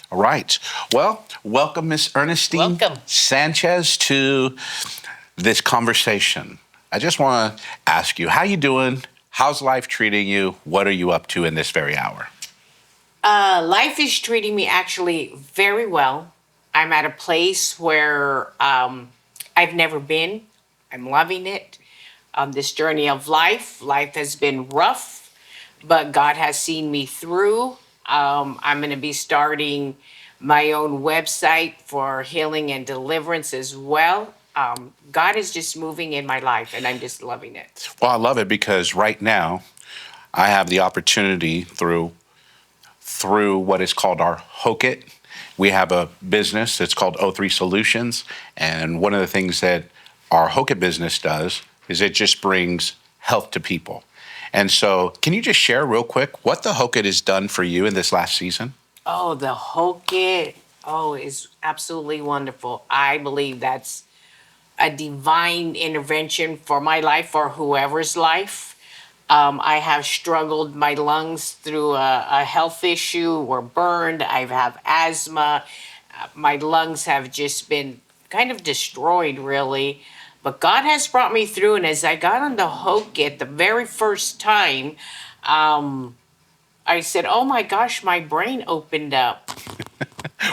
All right. Well, welcome, Miss Ernestine Welcome. Sanchez, to this conversation. I just want to ask you, how you doing? How's life treating you? What are you up to in this very hour? Life is treating me actually very well. I'm at a place where I've never been. I'm loving it. This journey of life has been rough, but God has seen me through. I'm going to be starting my own website for healing and deliverance as well. God is just moving in my life, and I'm just loving it. Well, I love it because right now I have the opportunity through what is called our Hokit. We have a business that's called O3 Solutions. And one of the things that our Hokit business does is it just brings health to people. And so, can you just share real quick what the Hokit has done for you in this last season? Oh, the whole kit. Oh, is absolutely wonderful. I believe that's a divine intervention for my life or whoever's life. I have struggled my lungs through a health issue, were burned. I have asthma. My lungs have just been kind of destroyed, really. But God has brought me through. And as I got on the whole kit the very first time, um, I said, oh my gosh, my brain opened up.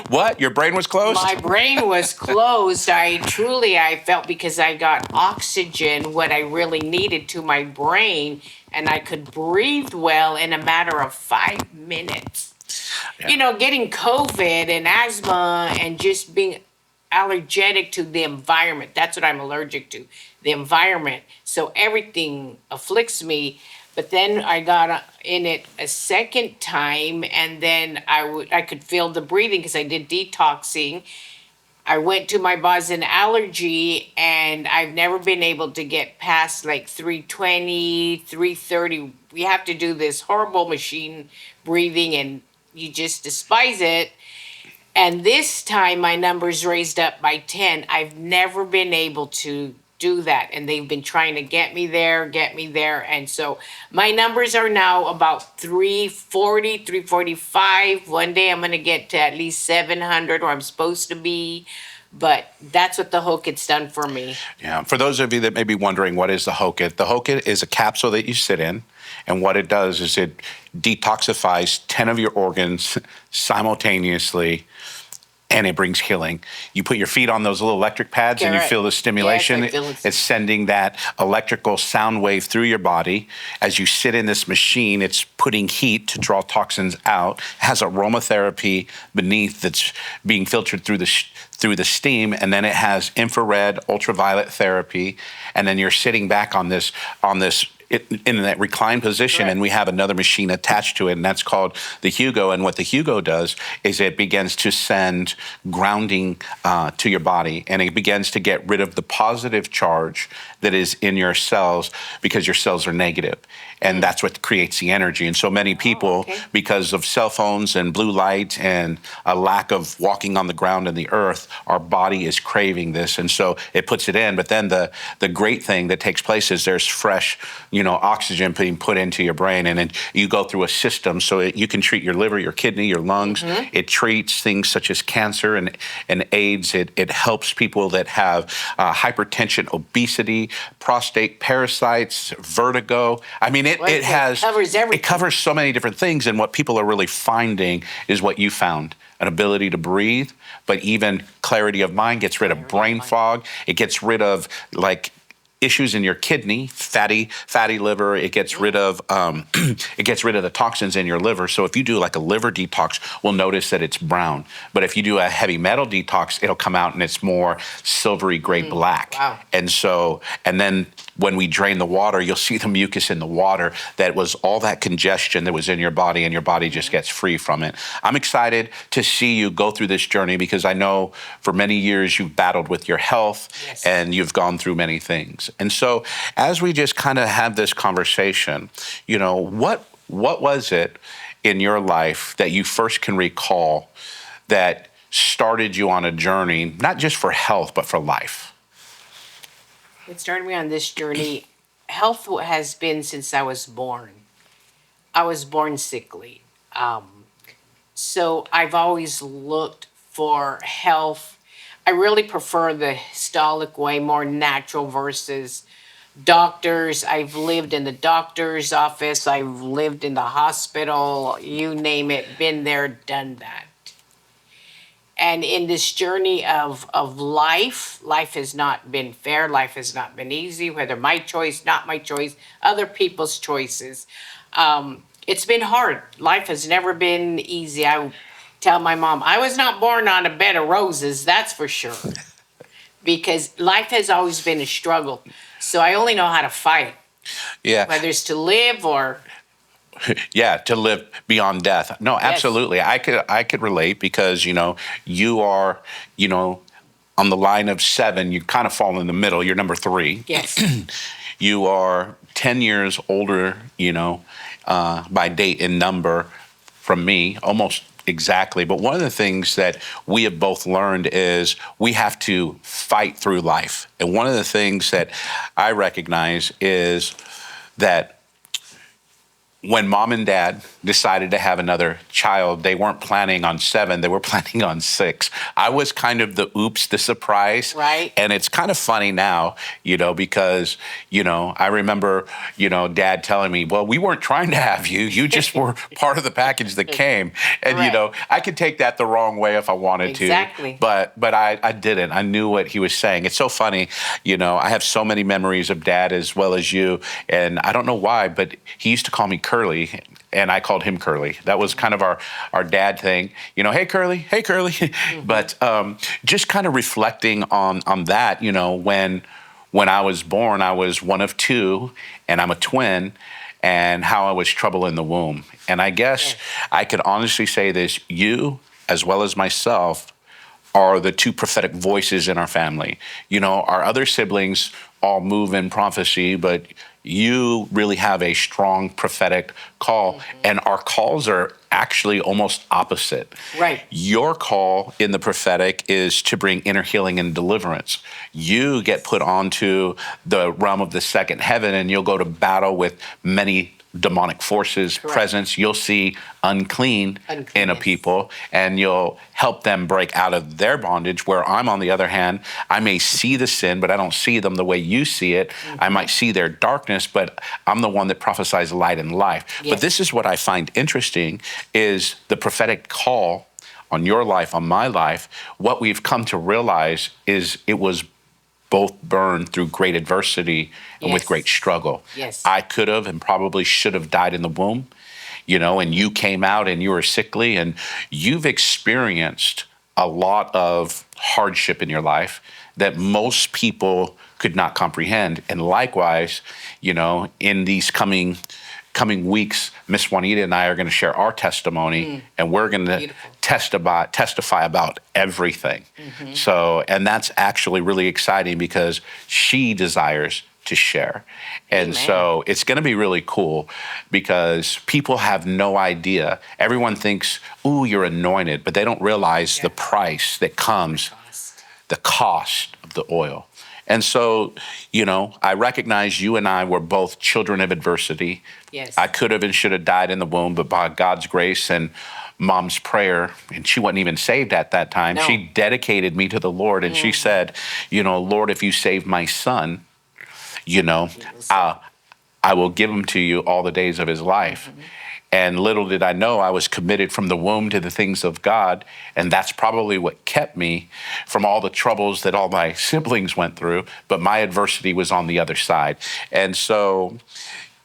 What? Your brain was closed? My brain was closed. I felt because I got oxygen, what I really needed to my brain, and I could breathe well in a matter of 5 minutes. Yeah. You know, getting COVID and asthma and just being allergic to the environment. That's what I'm allergic to, the environment. So everything afflicts me. But then I got in it a second time, and then I could feel the breathing because I did detoxing. I went to my body's an allergy, and I've never been able to get past like 320, 330. We have to do this horrible machine breathing, and you just despise it. And this time my numbers raised up by 10. I've never been able to do that. And they've been trying to get me there, get me there. And so my numbers are now about 340, 345. One day I'm going to get to at least 700 where I'm supposed to be. But that's what the Hoke it's done for me. Yeah. For those of you that may be wondering, what is the Hokit is a capsule that you sit in. And what it does is it detoxifies 10 of your organs simultaneously, and it brings healing. You put your feet on those little electric pads and you Correct. feel the stimulation. Yes, I feel it. It's sending that electrical sound wave through your body. As you sit in this machine, it's putting heat to draw toxins out. It has aromatherapy beneath that's being filtered through the steam, and then it has infrared, ultraviolet therapy, and then you're sitting back on this in that reclined position, Right. and we have another machine attached to it, and that's called the Hugo. And what the Hugo does is it begins to send grounding to your body, and it begins to get rid of the positive charge that is in your cells because your cells are negative. And that's what creates the energy. And so many people, okay. because of cell phones and blue light and a lack of walking on the ground and the earth, our body is craving this. And so it puts it in. But then the great thing that takes place is there's fresh, oxygen being put into your brain. And then you go through a system so you can treat your liver, your kidney, your lungs. Mm-hmm. It treats things such as cancer and AIDS. It helps people that have hypertension, obesity, prostate, parasites, vertigo. I mean, it covers everything. It covers so many different things. And what people are really finding is what you found: an ability to breathe, but even clarity of mind, gets rid of brain fog. It gets rid of issues in your kidney, fatty liver. It gets rid of the toxins in your liver. So if you do like a liver detox, we'll notice that it's brown. But if you do a heavy metal detox, it'll come out and it's more silvery gray black. Wow. And then when we drain the water, you'll see the mucus in the water that was all that congestion that was in your body, and your body just gets free from it. I'm excited to see you go through this journey because I know for many years you've battled with your health. Yes. And you've gone through many things. And so as we just kind of have this conversation, what was it in your life that you first can recall that started you on a journey, not just for health, but for life? It started me on this journey. Health has been since I was born. I was born sickly. So I've always looked for health. I really prefer the Stolic way, more natural versus doctors. I've lived in the doctor's office, I've lived in the hospital, you name it, been there, done that. And in this journey of life has not been fair, life has not been easy, whether my choice, not my choice, other people's choices. It's been hard. Life has never been easy. I tell my mom, I was not born on a bed of roses, that's for sure. Because life has always been a struggle. So I only know how to fight, Yeah. whether it's to live or Yeah, to live beyond death. No, yes, absolutely. I could relate because, you are, you know, on the line of 7, you kind of fall in the middle. You're number 3. yes, You are 10 years older, by date and number from me, almost exactly. But one of the things that we have both learned is we have to fight through life. And one of the things that I recognize is that when mom and dad decided to have another child, they weren't planning on 7, they were planning on 6. I was kind of the surprise. right, And it's kind of funny now, because, I remember, dad telling me, well, we weren't trying to have you. You just were part of the package that came. And, Correct. I could take that the wrong way if I wanted Exactly. to. But I didn't. I knew what he was saying. It's so funny. I have so many memories of dad as well as you. And I don't know why, but he used to call me Curly, and I called him Curly. That was kind of our dad thing. Hey Curly, hey Curly. Mm-hmm. But just kind of reflecting on that, when I was born, I was one of 2, and I'm a twin, and how I was trouble in the womb. And I guess Yes. I could honestly say this: you, as well as myself, are the 2 prophetic voices in our family. Our other siblings all move in prophecy, but you really have a strong prophetic call, and our calls are actually almost opposite. Right. Your call in the prophetic is to bring inner healing and deliverance. You get put onto the realm of the second heaven, and you'll go to battle with many demonic forces, Correct. presence. You'll see unclean in a Uncleanness. people, and you'll help them break out of their bondage. Where I'm, on the other hand, I may see the sin, but I don't see them the way you see it. I might see their darkness, but I'm the one that prophesies light and life. Yes. But this is what I find interesting is the prophetic call on your life, on my life. What we've come to realize is it was both burned through great adversity and with Yes. great struggle. Yes. I could have and probably should have died in the womb, and you came out and you were sickly, and you've experienced a lot of hardship in your life that most people could not comprehend. And likewise, in these coming weeks, Miss Juanita and I are going to share our testimony, and we're going to Beautiful. testify about everything. So, and that's actually really exciting because she desires to share. And Amen. so it's going to be really cool because people have no idea. Everyone thinks, ooh, you're anointed, but they don't realize the price that comes, the cost of the oil. And so, I recognize you and I were both children of adversity. Yes. I could have and should have died in the womb, but by God's grace and mom's prayer, and she wasn't even saved at that time, No. she dedicated me to the Lord, and she said, Lord, if you save my son, I will give him to you all the days of his life. And little did I know I was committed from the womb to the things of God. And that's probably what kept me from all the troubles that all my siblings went through. But my adversity was on the other side. And so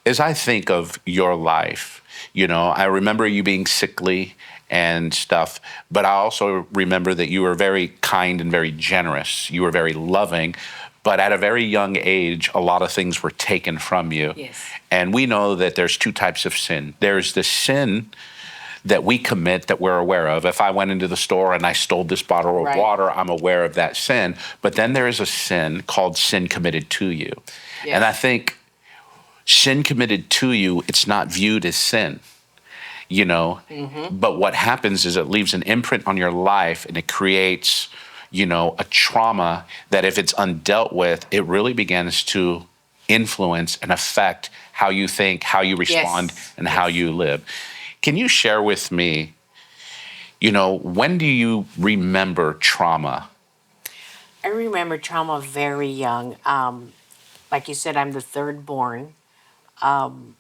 as I think of your life, I remember you being sickly and stuff, but I also remember that you were very kind and very generous. You were very loving. But at a very young age, a lot of things were taken from you. Yes. And we know that there's 2 types of sin. There's the sin that we commit that we're aware of. If I went into the store and I stole this bottle of Right. water, I'm aware of that sin. But then there is a sin called sin committed to you. Yes. And I think sin committed to you, it's not viewed as sin. But what happens is it leaves an imprint on your life, and it creates a trauma that if it's undealt with, it really begins to influence and affect how you think, how you respond, Yes. and how you live. Can you share with me, when do you remember trauma? I remember trauma very young. Like you said, I'm the third born. And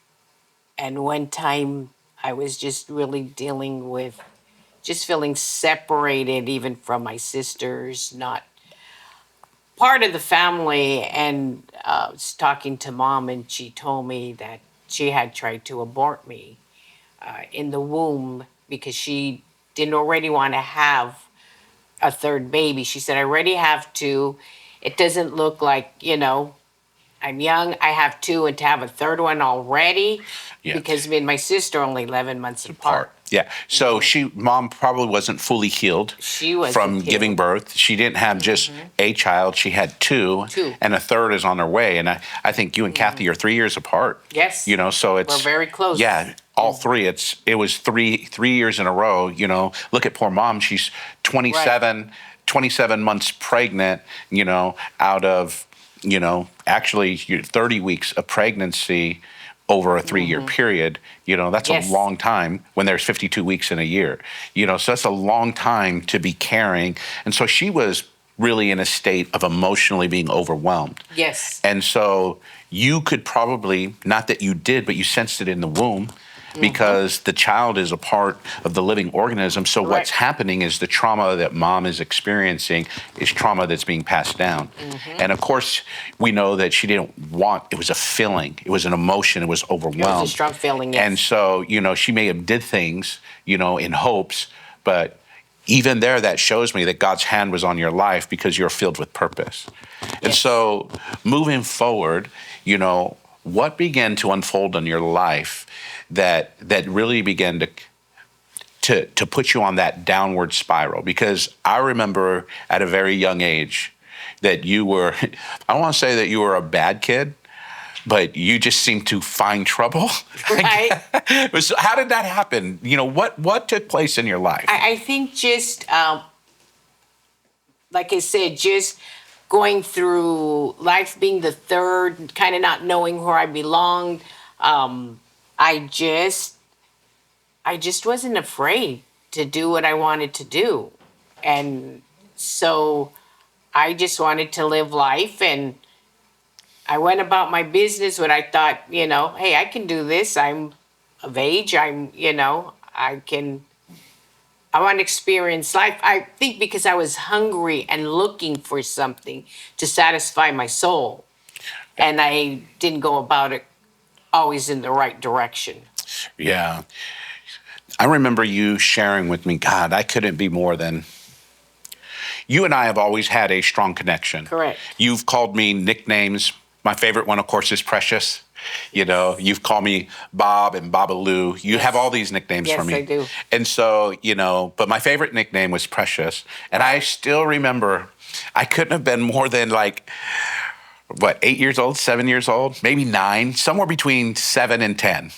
one time I was just really dealing with just feeling separated even from my sisters, not part of the family. And I was talking to mom, and she told me that she had tried to abort me in the womb because she didn't already want to have a third baby. She said, I already have two. It doesn't look like, I'm young, I have two, and to have a third one already, Yeah. because me and my sister are only 11 months apart. Yeah. So mom probably wasn't fully healed She wasn't from giving healed. birth. She didn't have just a child. She had two. Two. And a third is on their way. And I think you and Kathy are 3 years apart. Yes. So it's. We're very close. Yeah. All three. It was three years in a row. Look at poor mom. She's 27 months pregnant, out of, actually 30 weeks of pregnancy over a 3-year period. That's Yes. a long time when there's 52 weeks in a year. So that's a long time to be carrying. And so she was really in a state of emotionally being overwhelmed. Yes. And so you could probably, not that you did, but you sensed it in the womb, because the child is a part of the living organism. So what's happening is the trauma that mom is experiencing is trauma that's being passed down. And of course, we know that she didn't want, it was a feeling, it was an emotion, it was overwhelmed. It was a strong feeling, yes. And so, she may have did things, in hopes, but even there, that shows me that God's hand was on your life because you're filled with purpose. And so moving forward, what began to unfold in your life that really began to put you on that downward spiral? Because I remember at a very young age that you were, I don't want to say that you were a bad kid, but you just seemed to find trouble. Right. So how did that happen? What took place in your life? I think just, like I said, just going through life, being the third, kind of not knowing where I belonged. I just wasn't afraid to do what I wanted to do. And so I just wanted to live life, and I went about my business when I thought, hey, I can do this. I'm of age. I want to experience life. I think because I was hungry and looking for something to satisfy my soul. And I didn't go about it always in the right direction. Yeah. I remember you sharing with me, God, I couldn't be more than. You and I have always had a strong connection. Correct. You've called me nicknames. My favorite one, of course, is Precious. You've called me Bob and Babaloo. You have all these nicknames for me. Yes, I do. And so, but my favorite nickname was Precious. And I still remember I couldn't have been more than 8 years old, 7 years old, maybe 9, somewhere between 7 and 10.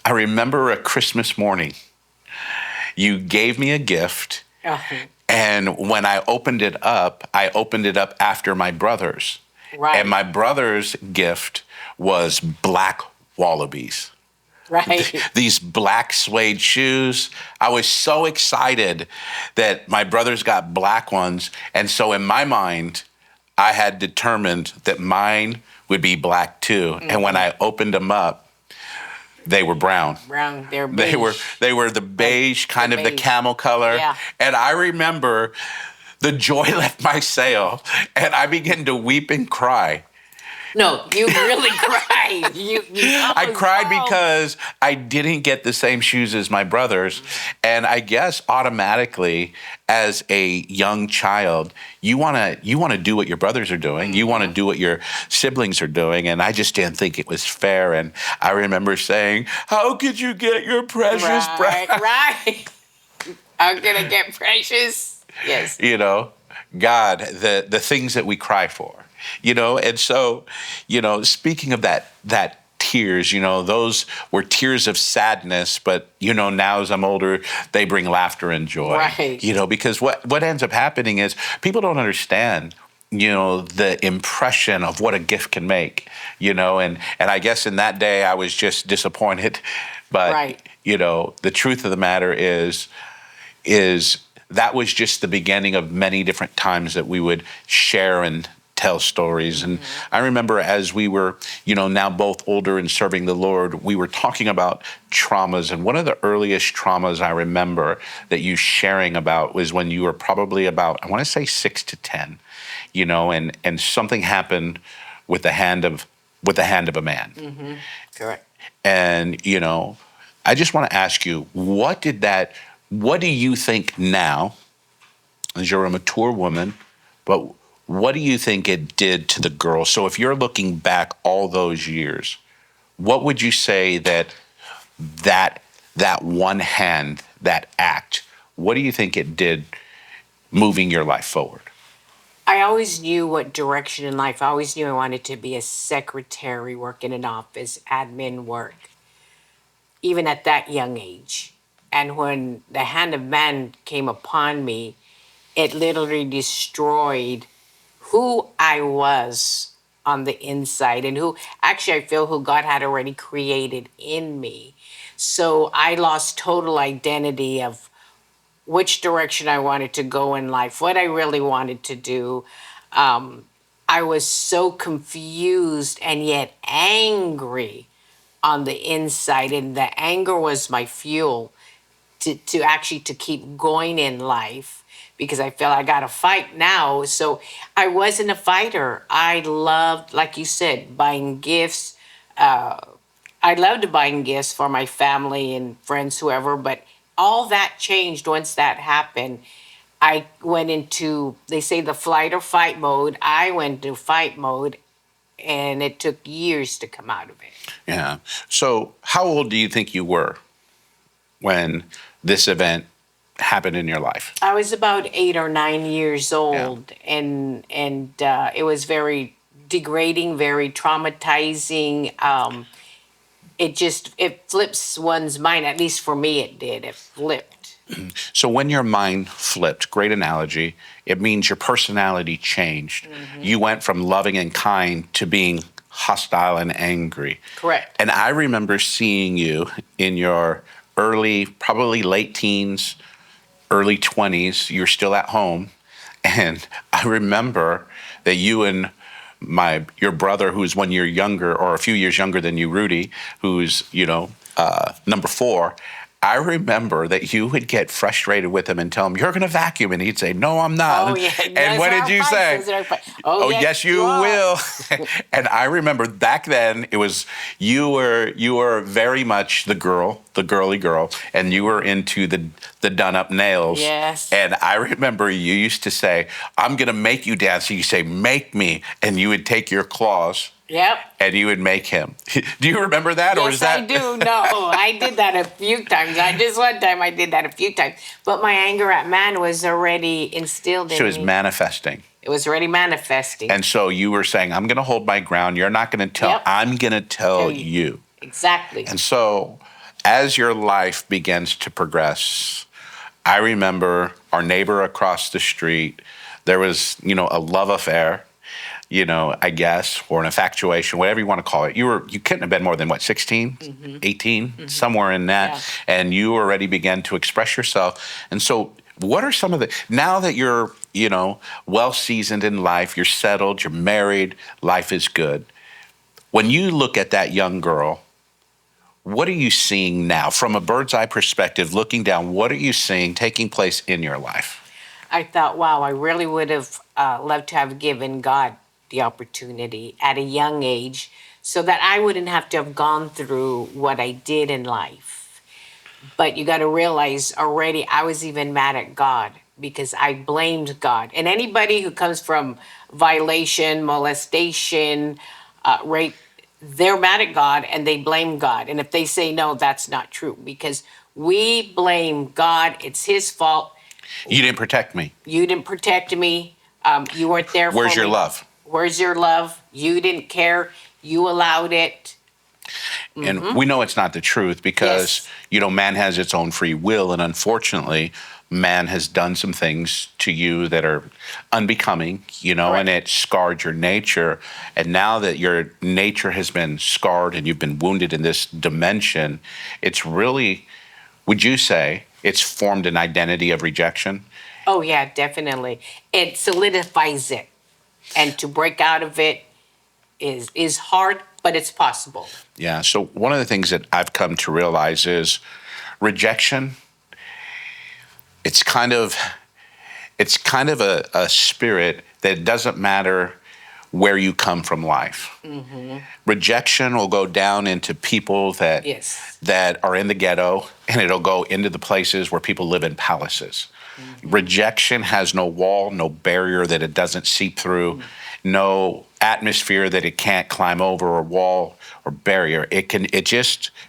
I remember a Christmas morning, you gave me a gift. Oh. And when I opened it up after my brother's. Right. And my brother's gift was black wallabies. Right. These black suede shoes. I was so excited that my brothers got black ones. And so in my mind, I had determined that mine would be black too. And when I opened them up, they were brown. Brown, they're beige. They were the beige, kind of the beige. camel color. Yeah. And I remember the joy left my sail, and I began to weep and cry. No, you really cried. I cried because I didn't get the same shoes as my brothers. And I guess automatically, as a young child, you want to do what your brothers are doing. You want to do what your siblings are doing. And I just didn't think it was fair. And I remember saying, how could you get your precious brown? Right. I'm going to get precious. Yes. God, the things that we cry for. And so, speaking of that tears, those were tears of sadness, but, now as I'm older, they bring laughter and joy. Right. Because what ends up happening is people don't understand, the impression of what a gift can make, and I guess in that day I was just disappointed, but, right. The truth of the matter is, is that was just the beginning of many different times that we would share and tell stories. And I remember as we were, now both older and serving the Lord, we were talking about traumas. And one of the earliest traumas I remember that you sharing about was when you were probably about, I want to say 6 to 10, and something happened with the hand of a man. Mm-hmm. Correct. And, I just want to ask you, what do you think now, as you're a mature woman, but what do you think it did to the girl? So if you're looking back all those years, what would you say that one hand, that act, what do you think it did moving your life forward? I always knew what direction in life. I always knew I wanted to be a secretary, work in an office, admin work, even at that young age. And when the hand of man came upon me, it literally destroyed who I was on the inside and who actually I feel who God had already created in me. So I lost total identity of which direction I wanted to go in life, what I really wanted to do. I was so confused and yet angry on the inside, and the anger was my fuel to actually to keep going in life because I felt I got to fight now. So I wasn't a fighter. I loved, like you said, buying gifts. I loved buying gifts for my family and friends, whoever, but all that changed once that happened. I went into, they say, the flight or fight mode. I went to fight mode, and it took years to come out of it. Yeah. So how old do you think you were when this event happened in your life? I was about 8 or 9 years old, and it was very degrading, very traumatizing. It flips one's mind. At least for me, it did. It flipped. So when your mind flipped, great analogy, it means your personality changed. You went from loving and kind to being hostile and angry. Correct. And I remember seeing you in your early, probably late teens, early 20s. You're still at home. And I remember that you and your brother, who's 1 year younger or a few years younger than you, Rudy, who's, number 4, I remember that you would get frustrated with him and tell him, "You're going to vacuum." And he'd say, "No, I'm not." Oh, yeah. And what did you say? Oh, yes, you will. And I remember back then it was you were very much the girly girl, and you were into the done up nails. Yes. And I remember you used to say, "I'm going to make you dance." And you say, "Make me," and you would take your claws. Yep. And you would make him. Do you remember that? Yes, or is that? I do. No, I did that a few times. Just one time I did that a few times. But my anger at man was already instilled in me. So it was manifesting. It was already manifesting. And so you were saying, "I'm going to hold my ground. You're not going to tell. Yep. I'm going to tell you." Exactly. And so as your life begins to progress, I remember our neighbor across the street, there was, a love affair. I guess, or an infatuation, whatever you want to call it. You couldn't have been more than 16, 18, somewhere in that. Yeah. And you already began to express yourself. And so what are some of now that you're, well seasoned in life, you're settled, you're married, life is good. When you look at that young girl, what are you seeing now from a bird's eye perspective, looking down, what are you seeing taking place in your life? I thought, wow, I really would have loved to have given God the opportunity at a young age so that I wouldn't have to have gone through what I did in life. But you got to realize already I was even mad at God because I blamed God. And anybody who comes from violation, molestation, rape, they're mad at God and they blame God. And if they say no, that's not true because we blame God. It's his fault. You didn't protect me. You didn't protect me. You weren't there for me. Where's your love? Where's your love? You didn't care. You allowed it. And we know it's not the truth because, man has its own free will. And unfortunately, man has done some things to you that are unbecoming, and it scarred your nature. And now that your nature has been scarred and you've been wounded in this dimension, it's really, would you say, it's formed an identity of rejection. Oh yeah, definitely. It solidifies it, and to break out of it is hard, but it's possible. Yeah. So one of the things that I've come to realize is rejection. It's kind of a spirit that doesn't matter where you come from life. Rejection will go down into people Yes. that are in the ghetto, and it'll go into the places where people live in palaces. Rejection has no wall, no barrier that it doesn't seep through, no atmosphere that it can't climb over, or wall or barrier.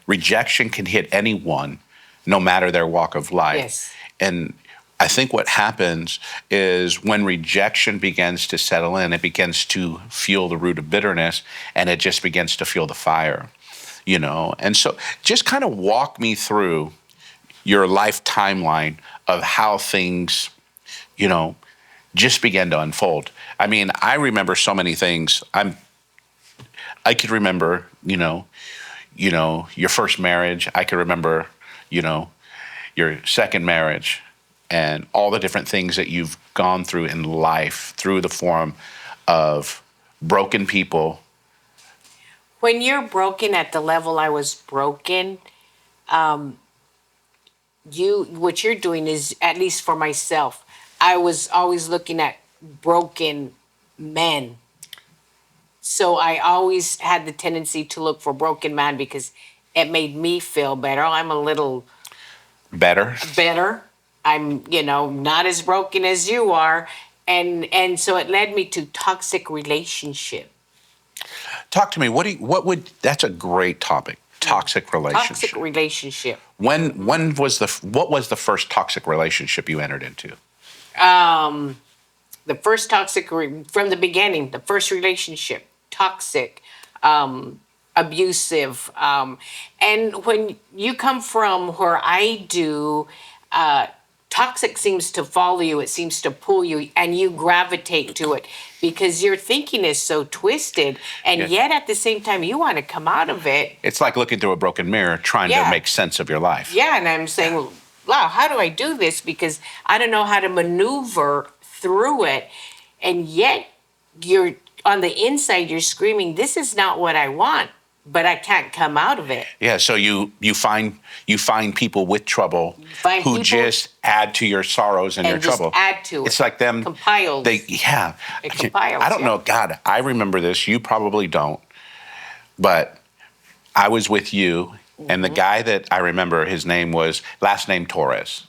Rejection can hit anyone, no matter their walk of life. Yes. And I think what happens is when rejection begins to settle in, it begins to fuel the root of bitterness, and it just begins to fuel the fire, And so just kind of walk me through your life timeline of how things, just began to unfold. I mean, I remember so many things. I could remember, your first marriage. I could remember, your second marriage, and all the different things that you've gone through in life through the form of broken people. When you're broken at the level I was broken, what you're doing is, at least for myself, I was always looking at broken men. So I always had the tendency to look for broken man because it made me feel better. I'm a little Better. better. I'm, not as broken as you are. And so it led me to toxic relationship. Talk to me. That's a great topic. Toxic relationship. Toxic relationship. What was the first toxic relationship you entered into? The first from the beginning, the first relationship, toxic, abusive. And when you come from where I do, toxic seems to follow you, it seems to pull you, and you gravitate to it because your thinking is so twisted, and yet at the same time, you want to come out of it. It's like looking through a broken mirror, trying to make sense of your life. Yeah, and I'm saying, wow, how do I do this? Because I don't know how to maneuver through it. And yet you're on the inside, you're screaming, this is not what I want, but I can't come out of it. Yeah, so you find people with trouble who just add to your sorrows and your just trouble. Add to it. It's like them compiles. It compiles. I don't know. God, I remember this. You probably don't. But I was with you, and the guy that I remember, his last name Torres.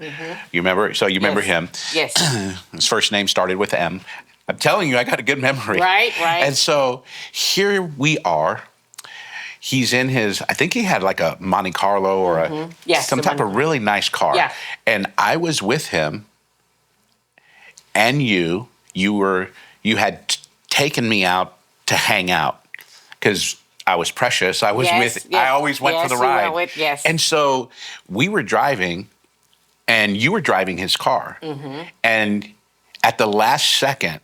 You remember? So you remember him? Yes. His first name started with M. I'm telling you, I got a good memory. Right. And so here we are. He's in I think he had like a Monte Carlo or some type of really nice car. Yeah. And I was with him, and you had taken me out to hang out because I was precious. I was I always went for the ride. And so we were driving, and you were driving his car. And at the last second,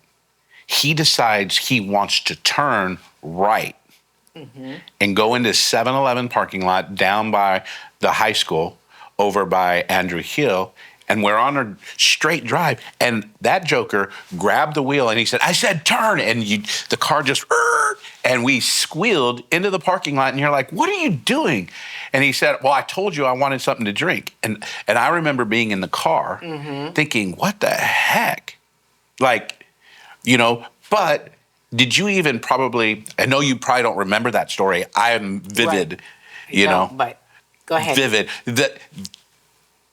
he decides he wants to turn right and go into 7-Eleven parking lot down by the high school over by Andrew Hill. And we're on a straight drive. And that joker grabbed the wheel and he said, I said turn. And the car just, and we squealed into the parking lot. And you're like, what are you doing? And he said, well, I told you I wanted something to drink. And I remember being in the car thinking, what the heck? Like, but did you even I know you probably don't remember that story. I am vivid, But go ahead. Vivid.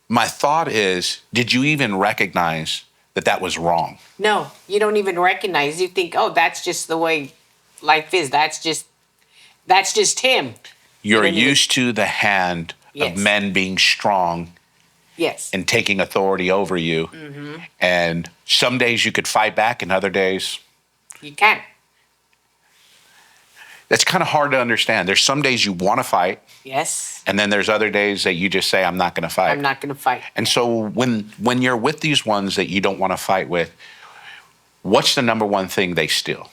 My thought is, did you even recognize that was wrong? No, you don't even recognize. You think, oh, that's just the way life is. That's just him. You're used to the hand of men being strong. Yes. And taking authority over you. And some days you could fight back, and other days you can't. That's kind of hard to understand. There's some days you want to fight. Yes. And then there's other days that you just say, I'm not going to fight. I'm not going to fight. And so when you're with these ones that you don't want to fight with, what's the number one thing they steal?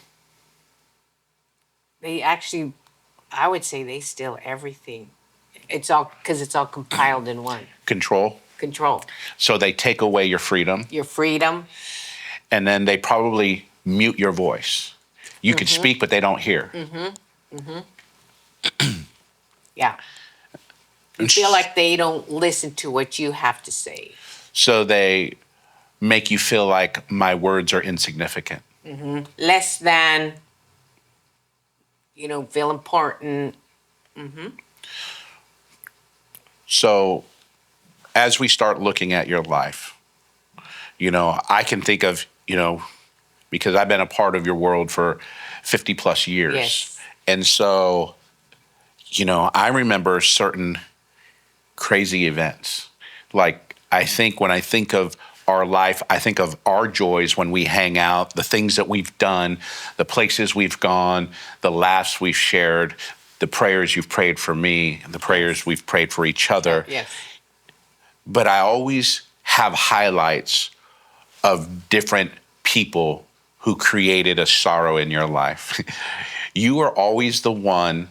They actually, I would say they steal everything. It's all because it's all compiled in one. Control? Control. So they take away your freedom, Your freedom. and then they probably mute your voice. You can speak, but they don't hear. Yeah. You feel like they don't listen to what you have to say. So they make you feel like my words are insignificant. Less than, feel important. So as we start looking at your life, I can think of, because I've been a part of your world for 50 plus years. Yes. And so, I remember certain crazy events. Like, I think when I think of our life, I think of our joys when we hang out, the things that we've done, the places we've gone, the laughs we've shared, the prayers you've prayed for me, the prayers we've prayed for each other. Yes. But I always have highlights of different people who created a sorrow in your life. You are always the one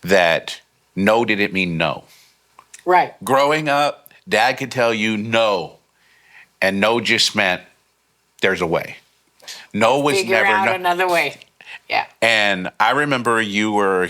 that no didn't mean no. Right. Growing up, Dad could tell you no, and no just meant there's a way. No was Figure never out no. another way. Yeah. And I remember you were,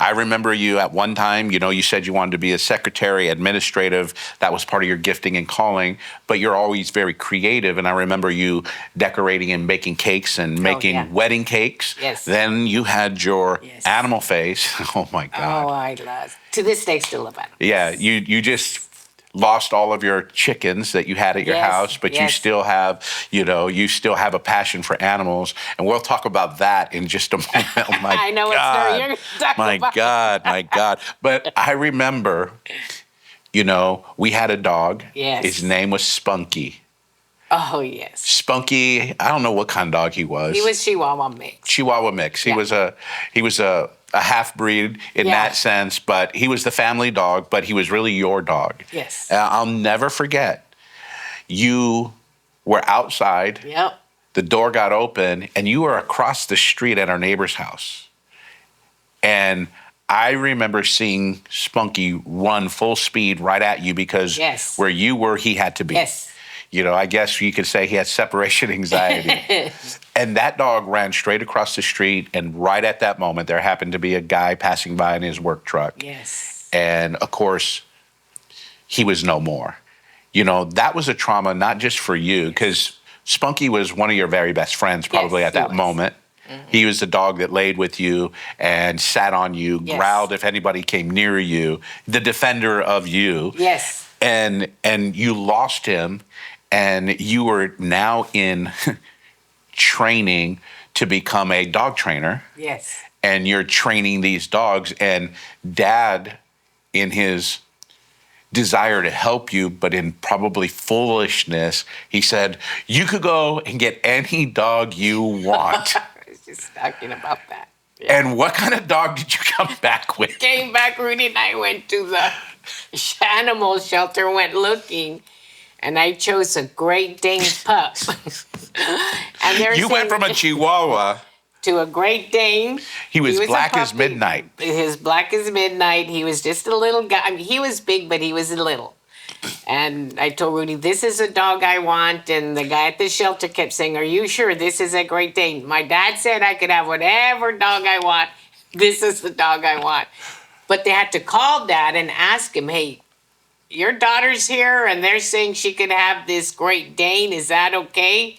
I remember you at one time, you said you wanted to be a secretary, administrative. That was part of your gifting and calling, but you're always very creative. And I remember you decorating and baking cakes and making wedding cakes. Yes. Then you had your animal face. Oh my God. Oh, I love. To this day, still love animals. Yeah, you just lost all of your chickens that you had at your house, but you still have, you still have a passion for animals, and we'll talk about that in just a moment. Oh my I know God. what story you're going to talk about. My God. But I remember, we had a dog. Yes. His name was Spunky. Oh, yes. Spunky, I don't know what kind of dog he was. He was Chihuahua mix. Chihuahua mix. He was a half breed in that sense, but he was the family dog, but he was really your dog. Yes. I'll never forget. You were outside. Yep. The door got open, and you were across the street at our neighbor's house. And I remember seeing Spunky run full speed right at you because where you were, he had to be. Yes. I guess you could say he had separation anxiety. And that dog ran straight across the street, and right at that moment, there happened to be a guy passing by in his work truck. Yes. And, of course, he was no more. That was a trauma not just for you, because Spunky was one of your very best friends probably at that moment. Mm-hmm. He was the dog that laid with you and sat on you, growled if anybody came near you, the defender of you. Yes. And you lost him, and you were now in training to become a dog trainer. Yes. And you're training these dogs, and Dad, in his desire to help you, but in probably foolishness, he said, you could go and get any dog you want. I was just talking about that. Yeah. And what kind of dog did you come back with? Came back, Rudy and I went to the animal shelter, went looking, and I chose a Great Dane pup. And you went from a Chihuahua to a Great Dane. He was black as midnight. His black as midnight. He was just a little guy. I mean, he was big, but he was little. And I told Rudy, this is a dog I want. And the guy at the shelter kept saying, are you sure this is a Great Dane? My dad said I could have whatever dog I want. This is the dog I want. But they had to call Dad and ask him, hey, your daughter's here and they're saying she could have this Great Dane. Is that okay?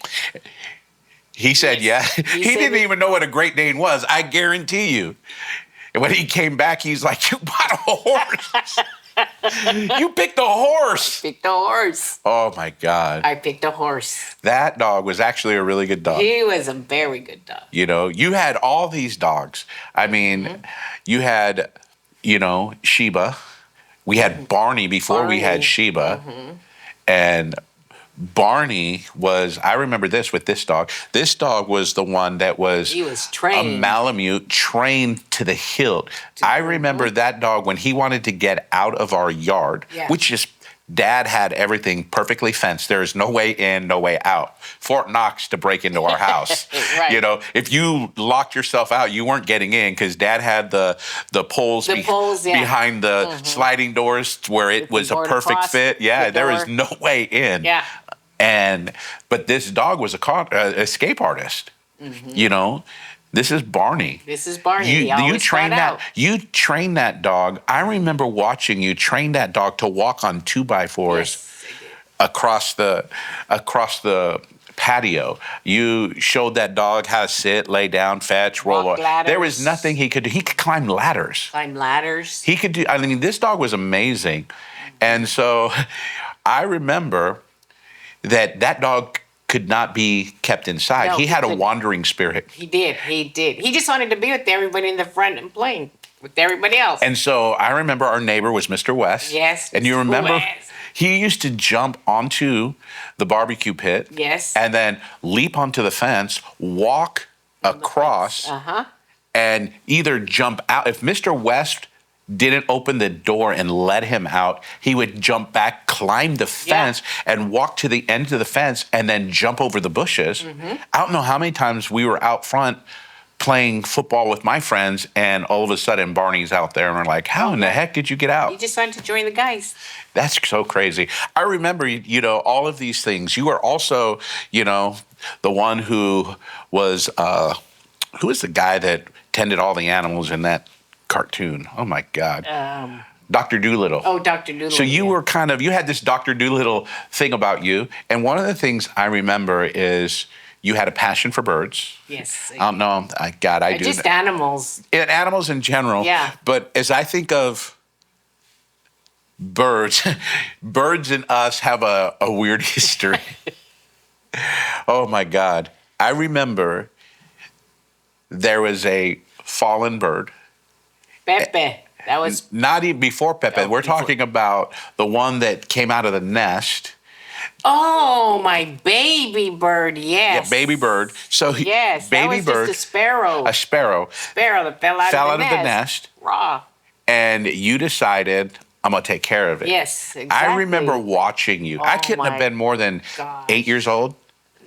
He said, yeah. He didn't even know what a Great Dane was. I guarantee you. And when he came back, he's like, you bought a horse. You picked a horse. Picked a horse. Oh, my God. I picked a horse. That dog was actually a really good dog. He was a very good dog. You had all these dogs. I mean, you had, Sheba. We had Barney before we had Sheba. Mm-hmm. And Barney was, I remember this with this dog. This dog was the one that was, he was trained. A Malamute, trained to the hilt. I remember that dog when he wanted to get out of our yard, which is Dad had everything perfectly fenced. There is no way in, no way out. Fort Knox to break into our house. Right. You know, if you locked yourself out, you weren't getting in because Dad had the poles, poles, yeah. behind the sliding doors where it was a board perfect across fit. Yeah, the there is door. no way in. Yeah. But this dog was a escape artist. You know, this is Barney. This is Barney. He always trained got out. You trained that dog. I remember watching you train that dog to walk on 2x4s Yes, I did. across the patio. You showed that dog how to sit, lay down, fetch, roll. Walk ladders. There was nothing he could do. He could climb ladders. Climb ladders. He could do. I mean, this dog was amazing, and so I remember that dog could not be kept inside. No, he had a couldn't. wandering spirit. He did. He just wanted to be with everybody in the front and playing with everybody else. And so I remember our neighbor was Mr. West. Yes, And you Mr. remember West. he used to jump onto the barbecue pit. Yes. And then leap onto the fence, walk across, and either jump out. If Mr. West didn't open the door and let him out, he would jump back, climb the fence, and walk to the end of the fence and then jump over the bushes. I don't know how many times we were out front playing football with my friends, and all of a sudden Barney's out there, and we're like, how in the heck did you get out? He just wanted to join the guys. That's so crazy. I remember, you know, all of these things. You were also, you know, the one who was the guy that tended all the animals in that cartoon? Oh my God. Dr. Doolittle. Oh, Dr. Doolittle. So you were you had this Dr. Doolittle thing about you. And one of the things I remember is you had a passion for birds. Yes. No, I do. Just animals. And animals in general. Yeah. But as I think of birds, birds and us have a weird history. Oh my God. I remember there was a fallen bird. Pepe. That was Not even before Pepe. We're talking about the one that came out of the nest. Oh, my baby bird. Yes. Yeah, baby bird. So Yes. baby that was bird, just a sparrow. a sparrow, Sparrow that fell out of the nest. Raw. and you decided I'm gonna take care of it. Yes. Exactly. I remember watching you. I Oh couldn't have my been more than gosh. 8 years old.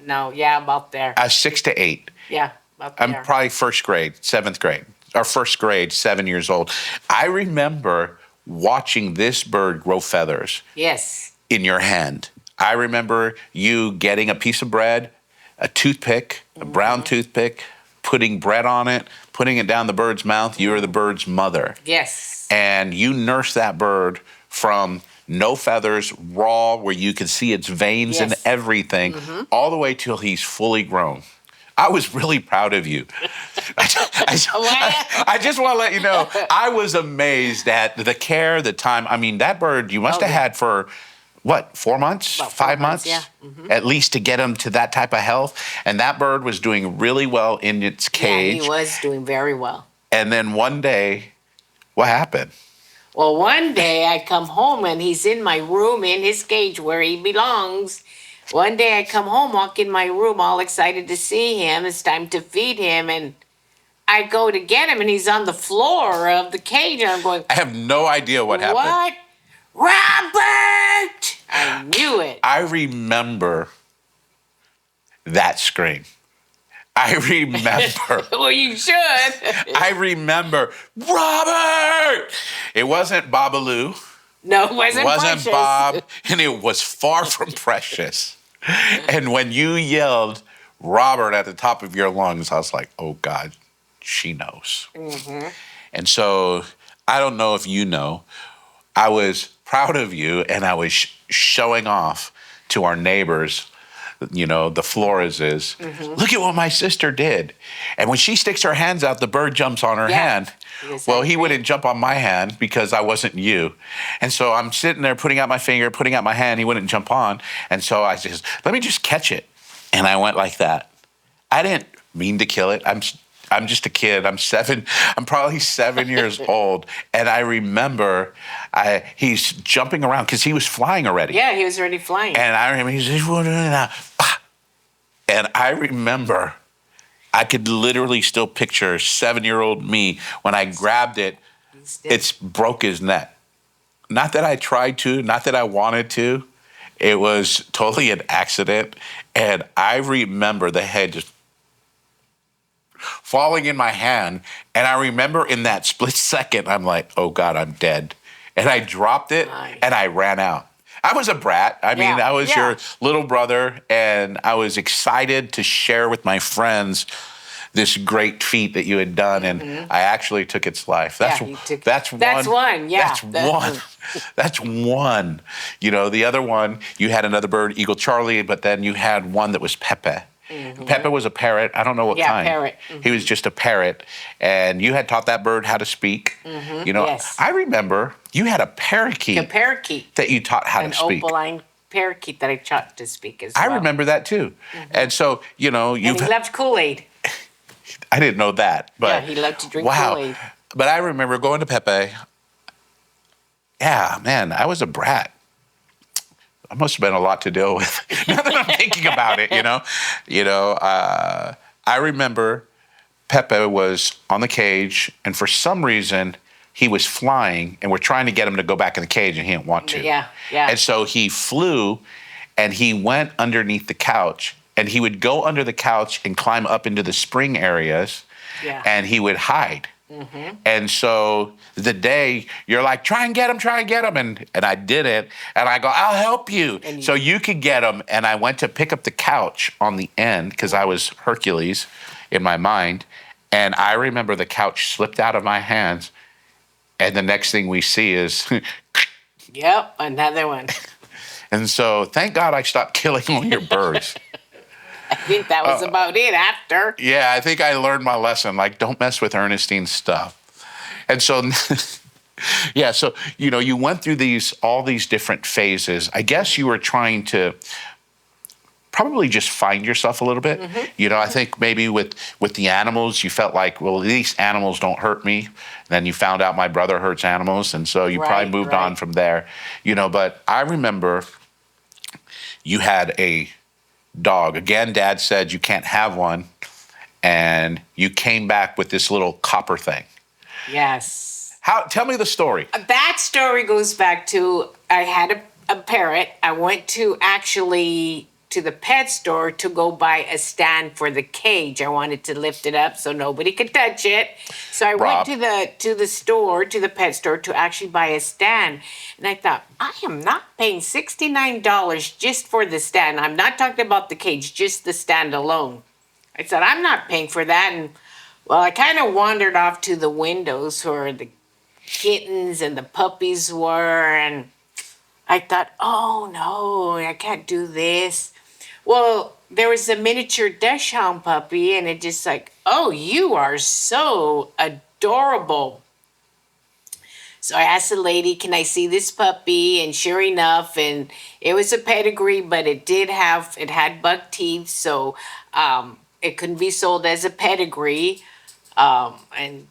No. Yeah. About there. 6 to 8. Yeah. About there. I'm probably first grade, 7th grade, or first grade, 7 years old. I remember watching this bird grow feathers Yes. in your hand. I remember you getting a piece of bread, a toothpick, a brown toothpick, putting bread on it, putting it down the bird's mouth. You were the bird's mother. Yes. And you nursed that bird from no feathers, raw, where you could see its veins and Yes. everything, all the way till he's fully grown. I was really proud of you. I just want to let you know, I was amazed at the care, the time. I mean, that bird you must have yeah. had for, what, 4 months, About 4 5 months, months? yeah. At least to get him to that type of health. And that bird was doing really well in its cage. Yeah, he was doing very well. And then one day, what happened? Well, one day I come home and he's in my room in his cage where he belongs. One day I come home, walk in my room, all excited to see him. It's time to feed him. And I go to get him and he's on the floor of the cage. And I'm going, I have no idea what happened. what? Robert! I knew it. I remember that scream. I remember. Well, you should. I remember, Robert! It wasn't Babaloo. No, it wasn't precious. Bob, and it was far from precious. And when you yelled Robert at the top of your lungs, I was like, oh God, she knows. And so I don't know if you know, I was proud of you, and I was showing off to our neighbors, you know, the Floreses. Look at what my sister did. And when she sticks her hands out, the bird jumps on her hand. Well, he wouldn't jump on my hand because I wasn't you. And so I'm sitting there putting out my finger, putting out my hand. He wouldn't jump on. And so I said, let me just catch it. And I went like that. I didn't mean to kill it. I'm just a kid. I'm probably 7 years old. And I remember he's jumping around because he was flying already. Yeah, he was already flying. And I remember and I remember I could literally still picture 7-year-old me when I grabbed it. It's broke his neck. not that I tried to, not that I wanted to. It was totally an accident. And I remember the head just falling in my hand. And I remember in that split second, I'm like, oh God, I'm dead. And I dropped it and I ran out. I was a brat. I mean, I was your little brother, and I was excited to share with my friends this great feat that you had done, and I actually took its life. That's one. That's one. Yeah, that's one. That's one. You know, the other one, you had another bird, Eagle Charlie, but then you had one that was Pepe. Pepe was a parrot. I don't know what kind. Yeah, parrot. He was just a parrot, and you had taught that bird how to speak. You know, I remember you had a parakeet. A parakeet that you taught how to speak. An opaline parakeet that I taught to speak as well. I remember that too. And so, you know, and he loved Kool-Aid. I didn't know that, but he loved to drink Kool-Aid. But I remember going to Pepe. Yeah, man, I was a brat. I must have been a lot to deal with. Now that I'm thinking about it, I remember Pepe was on the cage, and for some reason he was flying, and we're trying to get him to go back in the cage, and he didn't want to. Yeah. And so he flew, and he went underneath the couch, and he would go under the couch and climb up into the spring areas, and he would hide. And so the day you're like, try and get him. And I did it. And I go, I'll help you. So you could get him. And I went to pick up the couch on the end because I was Hercules in my mind. And I remember the couch slipped out of my hands. And the next thing we see is... Yep, another one. And so thank God I stopped killing all your birds. I think that was about it after. Yeah, I think I learned my lesson. Like, don't mess with Ernestine's stuff. And so, so, you went through all these different phases. I guess you were trying to probably just find yourself a little bit. I think maybe with the animals, you felt like, well, at least animals don't hurt me. And then you found out my brother hurts animals. And so you probably moved on from there. But I remember you had a dog. Again, Dad said you can't have one, and you came back with this little copper thing. Yes. Tell me the story. That story goes back to I had a parrot. I went to the pet store to go buy a stand for the cage. I wanted to lift it up so nobody could touch it. So I went to the pet store to actually buy a stand. And I thought, I am not paying $69 just for the stand. I'm not talking about the cage, just the stand alone. I said, I'm not paying for that. And well, I kind of wandered off to the windows where the kittens and the puppies were. And I thought, oh no, I can't do this. Well, there was a miniature dachshund puppy, and it just like, oh, you are so adorable. So I asked the lady, can I see this puppy? And sure enough, and it was a pedigree, but it had buck teeth, so it couldn't be sold as a pedigree. And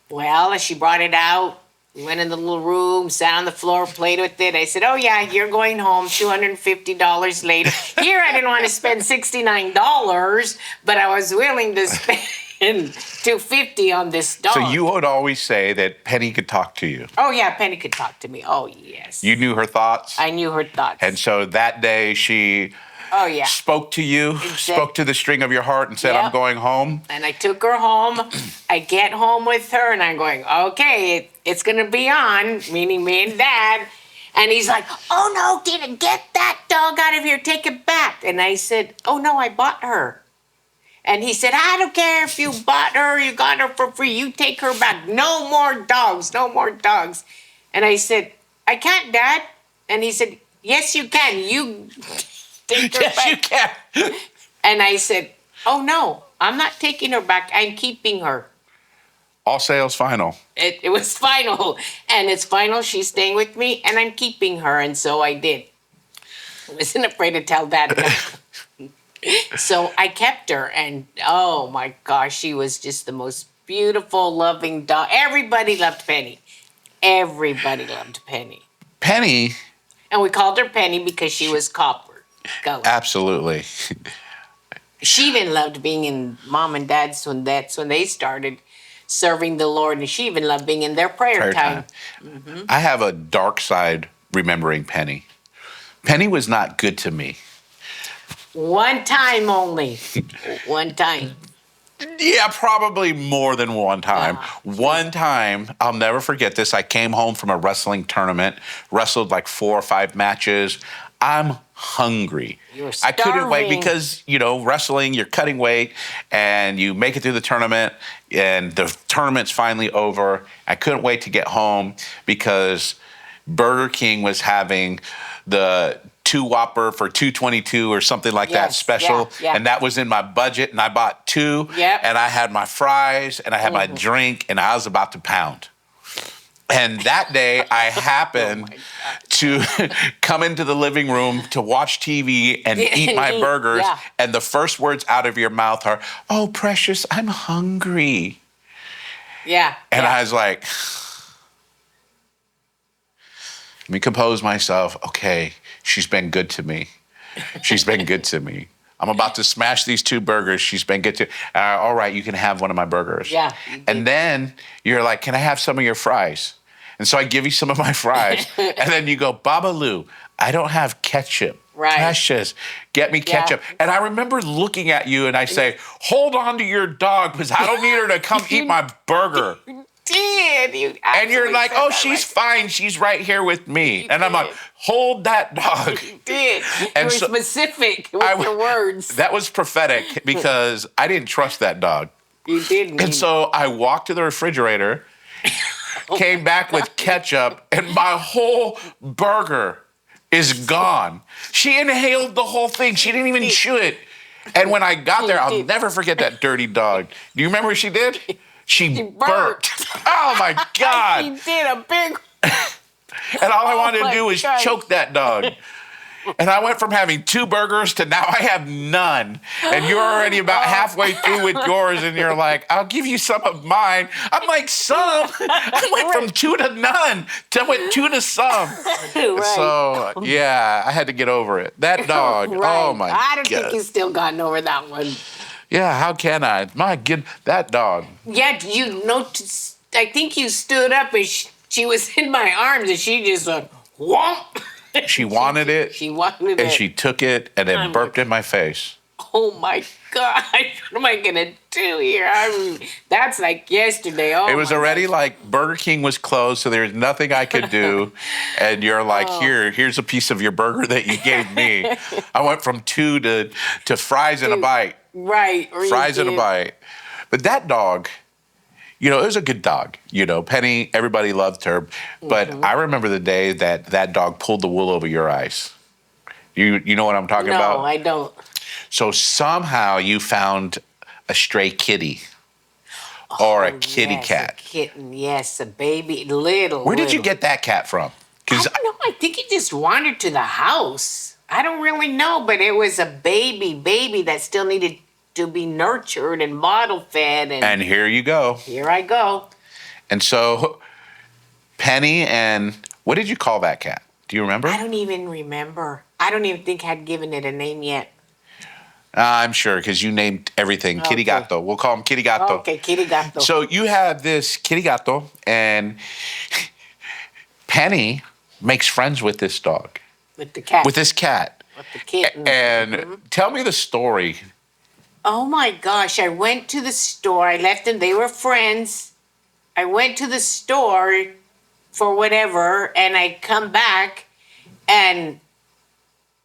well, she brought it out. We went in the little room, sat on the floor, played with it. I said, oh, yeah, you're going home $250 later. Here, I didn't want to spend $69, but I was willing to spend $250 on this dog. So you would always say that Penny could talk to you. Oh, yeah, Penny could talk to me. Oh, yes. You knew her thoughts? I knew her thoughts. And so that day she... Oh, yeah. Spoke to you, spoke to the string of your heart and said, I'm going home. And I took her home. I get home with her and I'm going, okay, it's going to be on, meaning me and Dad. And he's like, oh, no, Tina, get that dog out of here. Take it back. And I said, oh, no, I bought her. And he said, I don't care if you bought her, you got her for free. You take her back. No more dogs, no more dogs. And I said, I can't, Dad. And he said, yes, you can. You... Yes, you can. And I said, oh, no, I'm not taking her back. I'm keeping her. All sales final. It was final. And it's final. She's staying with me, and I'm keeping her. And so I did. I wasn't afraid to tell Dad. So I kept her. And, oh, my gosh, she was just the most beautiful, loving dog. Everybody loved Penny. Everybody loved Penny. Penny. And we called her Penny because she was copper. Absolutely. She even loved being in Mom and Dad's when they started. serving the Lord, and she even loved being in their prayer time. I have a dark side remembering Penny. Penny was not good to me. One time only. One time. Yeah, probably more than one time. Yeah. One time, I'll never forget this. I came home from a wrestling tournament, wrestled like 4 or 5 matches. I'm hungry. You were I couldn't wait starving. because, wrestling, you're cutting weight and you make it through the tournament and the tournament's finally over. I couldn't wait to get home because Burger King was having the 2 Whopper for $2.22 or something like that Yes, special. yeah. And that was in my budget. And I bought 2. Yep. And I had my fries and I had my drink and I was about to pound. And that day I happened to come into the living room to watch TV and eat my burgers. Yeah. And the first words out of your mouth are, "Oh, precious, I'm hungry." Yeah. And yeah. I was like, let me compose myself. Okay, she's been good to me. She's been good to me. I'm about to smash these 2 burgers. She's been good to all right, you can have one of my burgers. Yeah, you did. And then you're like, can I have some of your fries? And so I give you some of my fries. And then you go, Babalu, I don't have ketchup. Right. Precious, get me ketchup. And I remember looking at you and I say, hold on to your dog because I don't need her to come eat my burger. Did you? And you're like, said oh, that she's fine. She's right here with me. You And I'm like, did. hold that dog. You did. You And were so- specific with I- your words. That was prophetic because I didn't trust that dog. You didn't. And so I walked to the refrigerator, came back with ketchup, and my whole burger is gone. She inhaled the whole thing. She didn't even chew it. And when I got there, I'll never forget that dirty dog. Do you remember what she did? She burped. Oh my God. She did a big. And all I wanted to my do was God. choke that dog. And I went from having 2 burgers to now I have none. And you're already about halfway through with yours, and you're like, I'll give you some of mine. I'm like, some? I went from 2 to none to went 2 to some. Right. So, yeah, I had to get over it. That dog, Right. oh my I don't God. think you've still gotten over that one. Yeah, how can I? My good, that dog. Yeah, you noticed. I think you stood up and she was in my arms and she just went, whomp. She wanted it, She wanted it. and she took it and then I'm burped in my face. Oh my God, what am I gonna do here? That's like yesterday. Oh, It was my already gosh. like Burger King was closed, so there's nothing I could do. And you're like, Oh. here's a piece of your burger that you gave me. I went from 2 to fries and a bite. Right. or you Fries and a did. bite. But that dog, it was a good dog. Penny, everybody loved her. But Mm-hmm. I remember the day that dog pulled the wool over your eyes. You know what I'm talking No, about? I don't. So somehow you found a stray kitty or a kitty Yes, cat. A kitten, yes, a baby, little. Where did you little. get that cat from? I Because don't know. I think it just wandered to the house. I don't really know, but it was a baby that still needed to be nurtured and bottle fed, and here you go. here I go. And so Penny and what did you call that cat? Do you remember? I don't even remember. I don't even think I'd given it a name yet. I'm sure because you named everything Kitty Okay. Gato. We'll call him Kitty Gato. Okay, kitty gato. So you have this Kitty Gato, and Penny makes friends with this dog, with the cat. with this cat. With the kitten. And tell me the story. Oh my gosh, I went to the store. I left them. They were friends. I went to the store for whatever, and I come back, and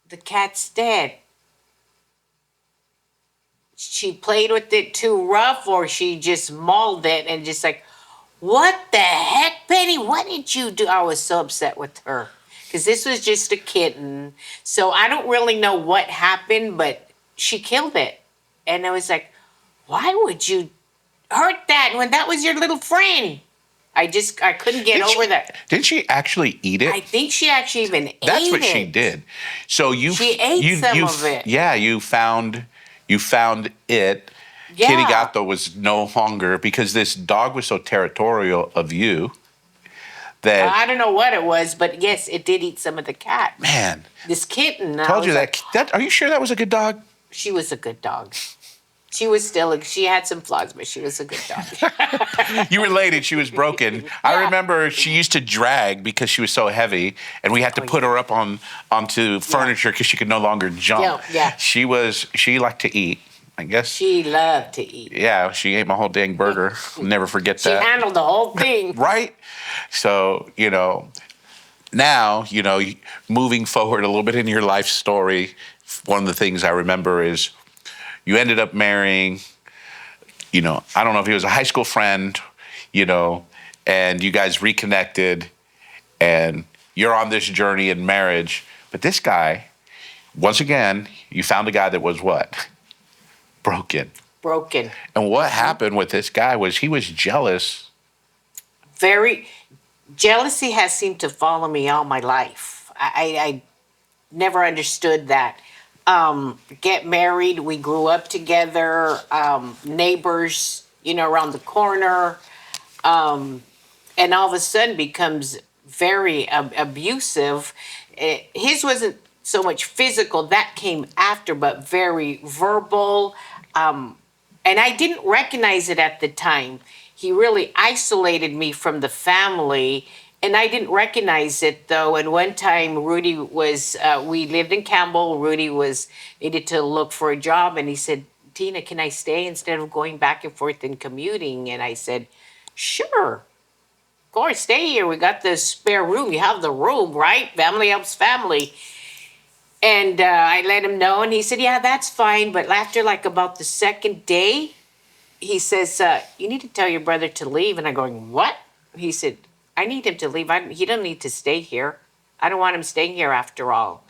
the cat's dead. She played with it too rough, or she just mauled it and just like, what the heck, Penny? What did you do? I was so upset with her because this was just a kitten. So I don't really know what happened, but she killed it. And I was like, why would you hurt that when that was your little friend? I couldn't get over that. Didn't she actually eat it? I think she actually even ate it. That's what she did. So She ate some of it. Yeah, you found it. Yeah. Kitty Gato was no longer because this dog was so territorial of you that I don't know what it was, but yes, it did eat some of the cat. man. This kitten. Told you that. Are you sure that was a good dog? She was a good dog. She had some flaws, but she was a good dog. You related. She was broken. I Yeah. remember she used to drag because she was so heavy, and we had to put her up onto furniture because she could no longer jump. Yeah. She liked to eat. I guess. She loved to eat. Yeah, she ate my whole dang burger. I'll never forget She that. handled the whole thing. Right? So, now, moving forward a little bit in your life story, one of the things I remember is you ended up marrying, I don't know if he was a high school friend, and you guys reconnected and you're on this journey in marriage. But this guy, once again, you found a guy that was what? Broken. Broken. And what happened with this guy was he was jealous. Jealousy has seemed to follow me all my life. I never understood that. Get married, we grew up together, neighbors, around the corner, and all of a sudden becomes very abusive. His wasn't so much physical, that came after, but very verbal. And I didn't recognize it at the time. He really isolated me from the family, and I didn't recognize it though. And one time, Rudy was, we lived in Campbell. Rudy needed to look for a job, and he said, "Tina, can I stay instead of going back and forth and commuting?" And I said, "Sure, of course, stay here. We got the spare room. You have the room, right? Family helps family." And I let him know, and he said, "Yeah, that's fine." But after like about the second day, he says, "You need to tell your brother to leave." And I'm going, "What?" He said, "I need him to leave. He doesn't need to stay here. I don't want him staying here after all."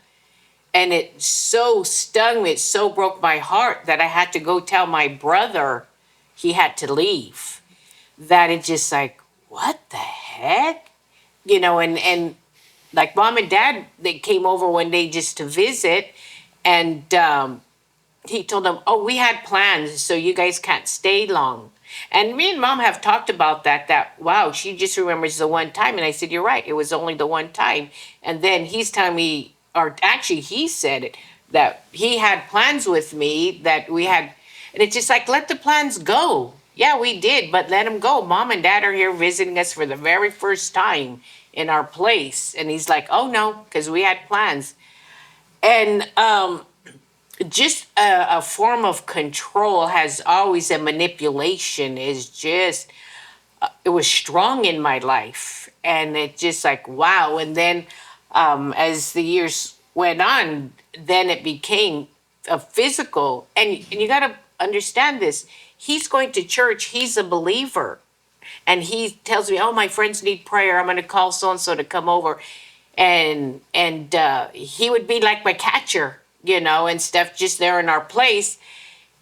And it so stung me, it so broke my heart that I had to go tell my brother he had to leave. That it just like, what the heck? And like mom and dad, they came over one day just to visit, and he told them, "Oh, we had plans, so you guys can't stay long." And me and mom have talked about that, wow, she just remembers the one time. And I said, "You're right, it was only the one time." And then he's telling me, or actually he said it, that he had plans with me that we had, and it's just like, let the plans go. Yeah, we did, but let them go. Mom and dad are here visiting us for the very first time in our place. And he's like, "Oh no, because we had plans." And just a form of control has always, a manipulation is just, it was strong in my life. And it just like, wow. And then as the years went on, then it became a physical. And you got to understand this. He's going to church. He's a believer. And he tells me, "Oh, my friends need prayer. I'm going to call so-and-so to come over." And he would be like my catcher, and stuff, just there in our place.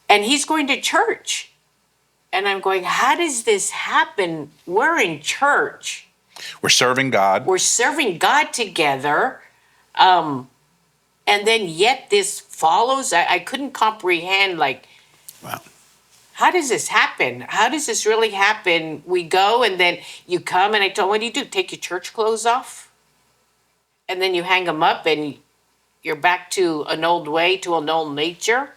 And he's going to church. And I'm going, how does this happen? We're in church. We're serving God. We're serving God together. And then yet this follows. I couldn't comprehend, like, Wow. How does this happen? How does this really happen? We go, and then you come, and I told him, "What do? Take your church clothes off? And then you hang them up, and you're back to an old way, to an old nature."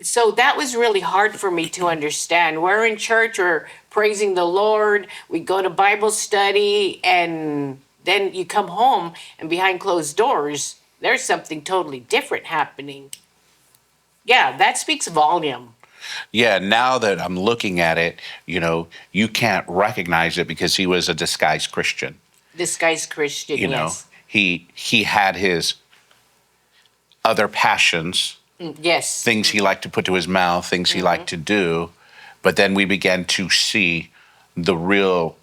So that was really hard for me to understand. We're in church, we're praising the Lord, we go to Bible study, and then you come home, and behind closed doors, there's something totally different happening. Yeah, that speaks volume. Yeah, now that I'm looking at it, you can't recognize it because he was a disguised Christian. Disguised Christian, yes. He had his other passions, Yes. things he liked to put to his mouth, things he liked to do, but then we began to see the real,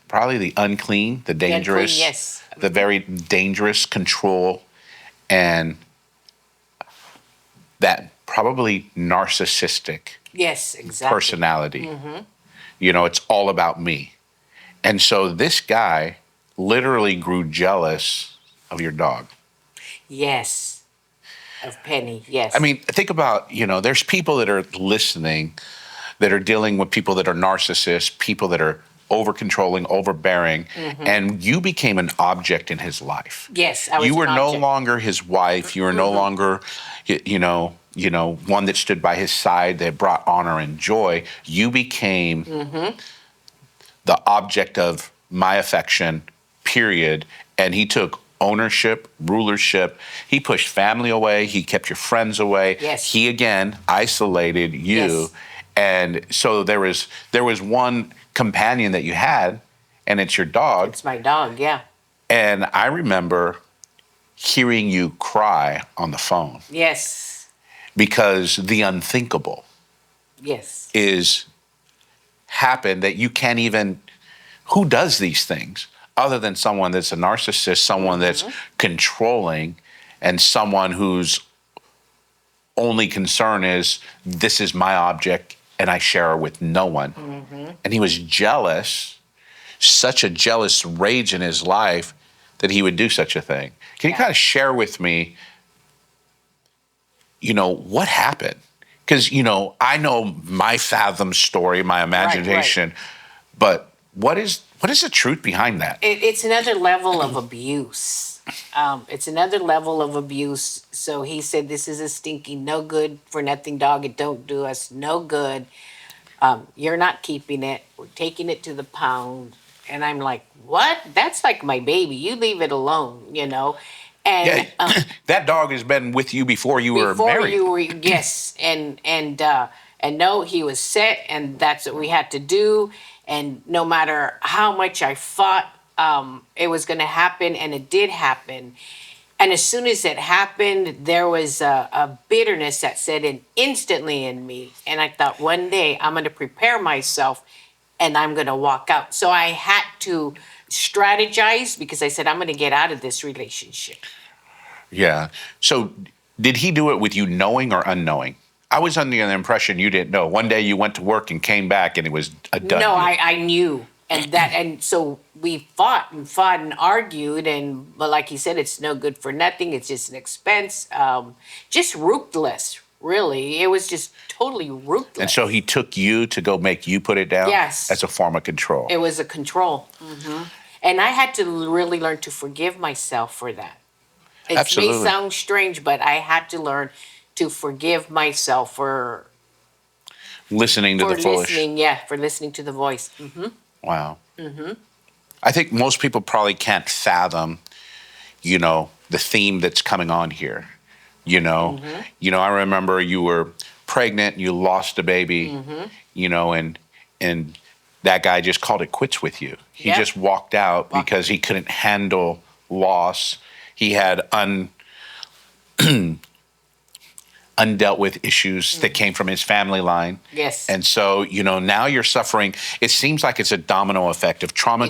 probably the unclean, the dangerous, yes. the very dangerous control, and that probably narcissistic Yes, exactly. personality. It's all about me. And so this guy literally grew jealous of your dog. Yes. Of Penny, yes. I mean, think about, there's people that are listening that are dealing with people that are narcissists, people that are over controlling, overbearing, and you became an object in his life. Yes, I was You were an no object. longer his wife. You were no longer, one that stood by his side, that brought honor and joy. You became the object of my affection, period. And he took ownership, rulership. He pushed family away. He kept your friends away. Yes. He again isolated you. Yes. And so there was one companion that you had, and it's your dog. It's my dog, yeah. And I remember hearing you cry on the phone Yes. because the unthinkable Yes. is happened that you can't even, who does these things other than someone that's a narcissist, someone that's controlling, and someone whose only concern is, this is my object and I share her with no one. And he was jealous, such a jealous rage in his life that he would do such a thing. Can you kind of share with me, what happened? Because, I know my fathom story, my imagination, but what is the truth behind that? It's another level of abuse. It's another level of abuse. So he said, this is a stinky, no good for nothing dog. It don't do us no good. You're not keeping it. We're taking it to the pound. And I'm like, what? That's like my baby. You leave it alone, And That dog has been with you before you were married. Yes. And no, he was set, and that's what we had to do. And no matter how much I fought, it was going to happen, and it did happen. And as soon as it happened, there was a bitterness that set in instantly in me. And I thought, one day I'm going to prepare myself and I'm going to walk out. So I had to strategize because I said, I'm going to get out of this relationship. Yeah. So did he do it with you knowing or unknowing? I was under the impression you didn't know. One day you went to work and came back and it was a done No, deal. I knew. And so we fought and argued, but like he said, it's no good for nothing. It's just an expense. Just ruthless, really. It was just totally ruthless. And so he took you to go make you put it down? Yes. As a form of control. It was a control. And I had to really learn to forgive myself for that. It Absolutely. may sound strange, but I had to learn to forgive myself for Listening to the foolish. For listening to the voice. Wow. I think most people probably can't fathom, the theme that's coming on here. I remember you were pregnant, you lost a baby, and that guy just called it quits with you. He just walked out because he couldn't handle loss. He had undealt with issues that came from his family line. Yes. And so, now you're suffering. It seems like it's a domino effect of trauma.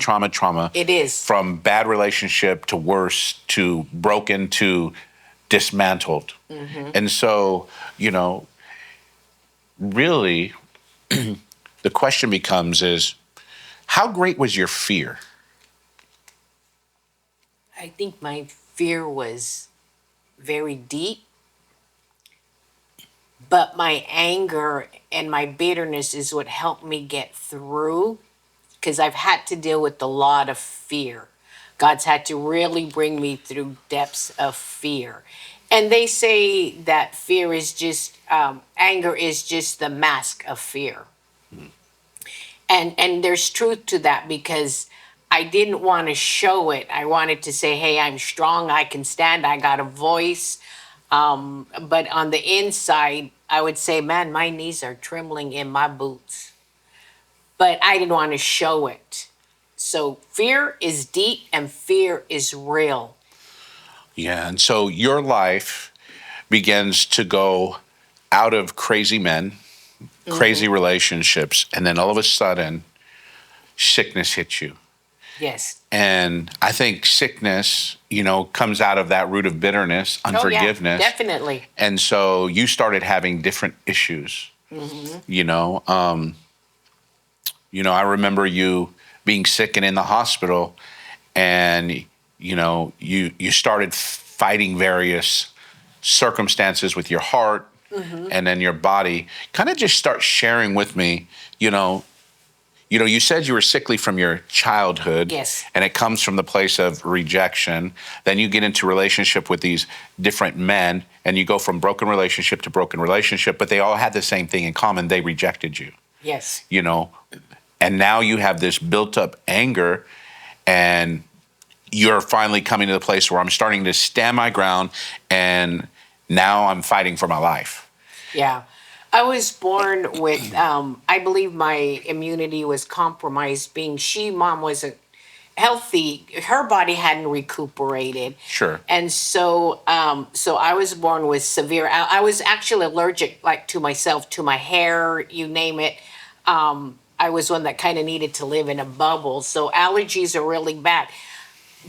It is. From bad relationship to worse to broken to dismantled. And so, really, the question becomes is, how great was your fear? I think my fear was very deep. But my anger and my bitterness is what helped me get through, because I've had to deal with a lot of fear. God's had to really bring me through depths of fear. And they say that fear is just, anger is just the mask of fear. And there's truth to that, because I didn't want to show it. I wanted to say, hey, I'm strong, I can stand, I got a voice. But on the inside, I would say, man, my knees are trembling in my boots. But I didn't want to show it. So fear is deep and fear is real. Yeah, and so your life begins to go out of crazy men, crazy relationships, and then all of a sudden, sickness hits you. Yes. And I think sickness, comes out of that root of bitterness, unforgiveness. Oh, yeah, definitely. And so you started having different issues. I remember you being sick and in the hospital, and you started fighting various circumstances with your heart and then your body. Kind of just start sharing with me, You said you were sickly from your childhood. Yes. And it comes from the place of rejection. Then you get into relationship with these different men, and you go from broken relationship to broken relationship, but they all had the same thing in common. They rejected you, Yes. And now you have this built up anger, and you're finally coming to the place where I'm starting to stand my ground, and now I'm fighting for my life. Yeah. I was born with, I believe my immunity was compromised, being mom wasn't healthy. Her body hadn't recuperated. Sure. And so I was born with I was actually allergic, like to myself, to my hair, you name it. I was one that kind of needed to live in a bubble. So allergies are really bad.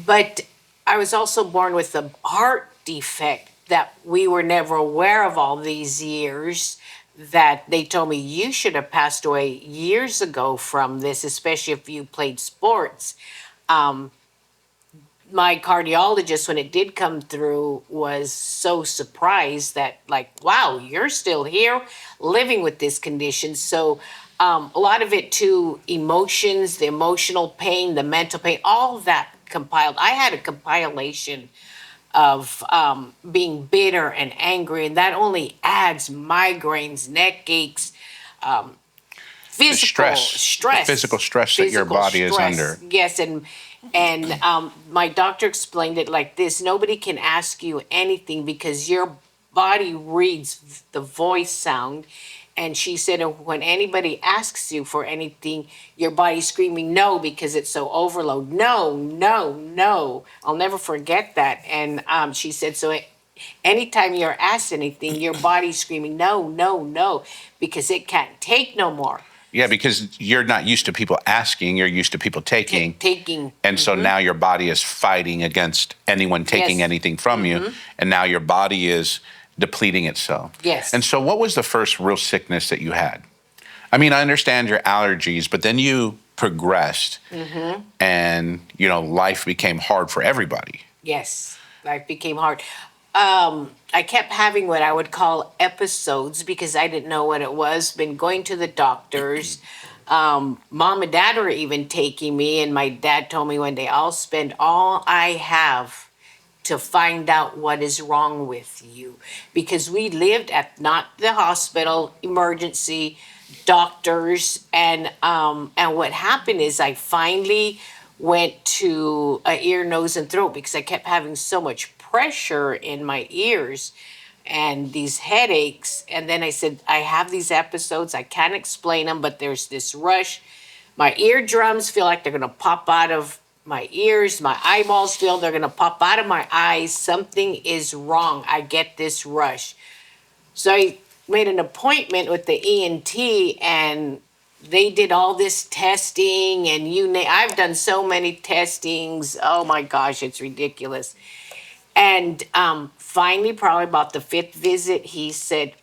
But I was also born with a heart defect that we were never aware of all these years, that they told me you should have passed away years ago from this, especially if you played sports. My cardiologist, when it did come through, was so surprised that, like, wow, you're still here living with this condition. So a lot of it too, emotions, the emotional pain, the mental pain, all of that compiled. I had a compilation of being bitter and angry, and that only adds migraines, neck aches, physical stress, the physical stress that your body is under. Yes, and my doctor explained it like this: nobody can ask you anything because your body reads the voice sound. And she said, when anybody asks you for anything, your body's screaming no because it's so overload. No, no, no. I'll never forget that. And she said, so anytime you're asked anything, your body's screaming no, no, no, because it can't take no more. Yeah, because you're not used to people asking, you're used to people taking. And so now your body is fighting against anyone taking anything from you. And now your body is depleting itself. Yes. And so what was the first real sickness that you had? I mean, I understand your allergies, but then you progressed and, life became hard for everybody. Yes, life became hard. I kept having what I would call episodes because I didn't know what it was. Been going to the doctors. Mom and dad were even taking me, and my dad told me one day, I'll spend all I have to find out what is wrong with you, because we lived at not the hospital, emergency, doctors, and what happened is I finally went to a ear, nose, and throat because I kept having so much pressure in my ears and these headaches. And then I said, I have these episodes, I can't explain them, but there's this rush. My eardrums feel like they're gonna pop out of my ears, my eyeballs feel they're gonna pop out of my eyes. Something is wrong. I get this rush. So I made an appointment with the ENT, and they did all this testing, and I've done so many testings. Oh my gosh, it's ridiculous. And finally, probably about the fifth visit, he said,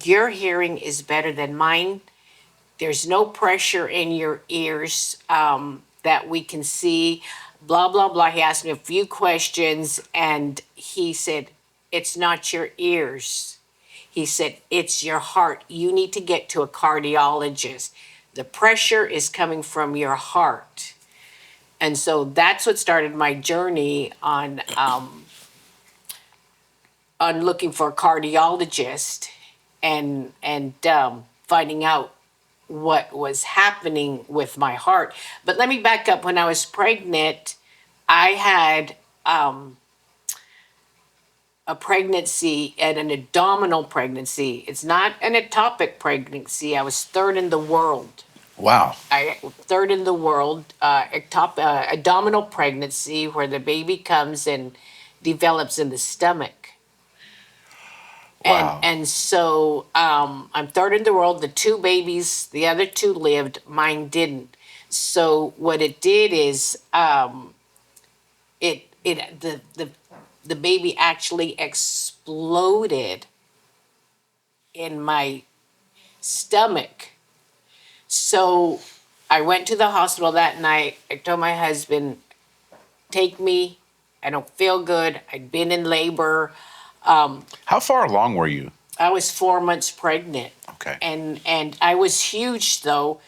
your hearing is better than mine. There's no pressure in your ears that we can see, blah, blah, blah. He asked me a few questions, and he said, it's not your ears. He said, it's your heart. You need to get to a cardiologist. The pressure is coming from your heart. And so that's what started my journey on looking for a cardiologist and finding out what was happening with my heart. But let me back up. When I was pregnant, I had a pregnancy and an abdominal pregnancy. It's not an ectopic pregnancy. I was third in the world. Wow. Third in the world, abdominal pregnancy, where the baby comes and develops in the stomach. Wow. And so I'm third in the world. The two babies, the other two lived, mine didn't. So what it did is the baby actually exploded in my stomach. So I went to the hospital that night. I told my husband, take me. I don't feel good. I'd been in labor. How far along were you? I was 4 months pregnant. Okay. And I was huge though.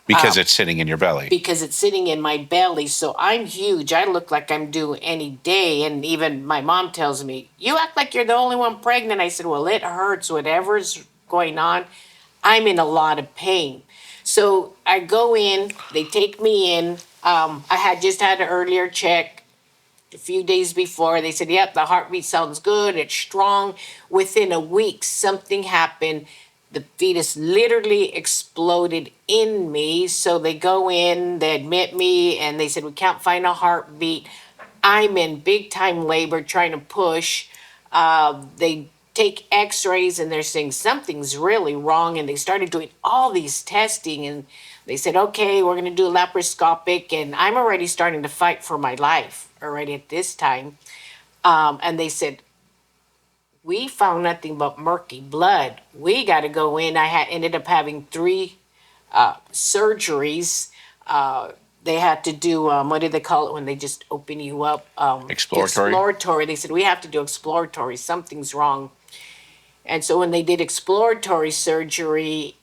Because it's sitting in your belly. because it's sitting in my belly. So I'm huge. I look like I'm due any day. And even my mom tells me, "You act like you're the only one pregnant." I said, "Well, it hurts. Whatever's going on, I'm in a lot of pain." So I go in, they take me in. I had just had an earlier check a few days before. They said, "Yep, the heartbeat sounds good. It's strong." Within a week, something happened. The fetus literally exploded in me. So they go in, they admit me, and they said, "We can't find a heartbeat." I'm in big time labor trying to push. They take x-rays and they're saying something's really wrong, and they started doing all these testing, and they said, "Okay, we're going to do laparoscopic." And I'm already starting to fight for my life already at this time. And they said, "We found nothing but murky blood. We got to go in." I had ended up having three surgeries. They had to do what do they call it when they just open you up? Exploratory? Exploratory. They said, "We have to do exploratory. Something's wrong." And so when they did exploratory surgery,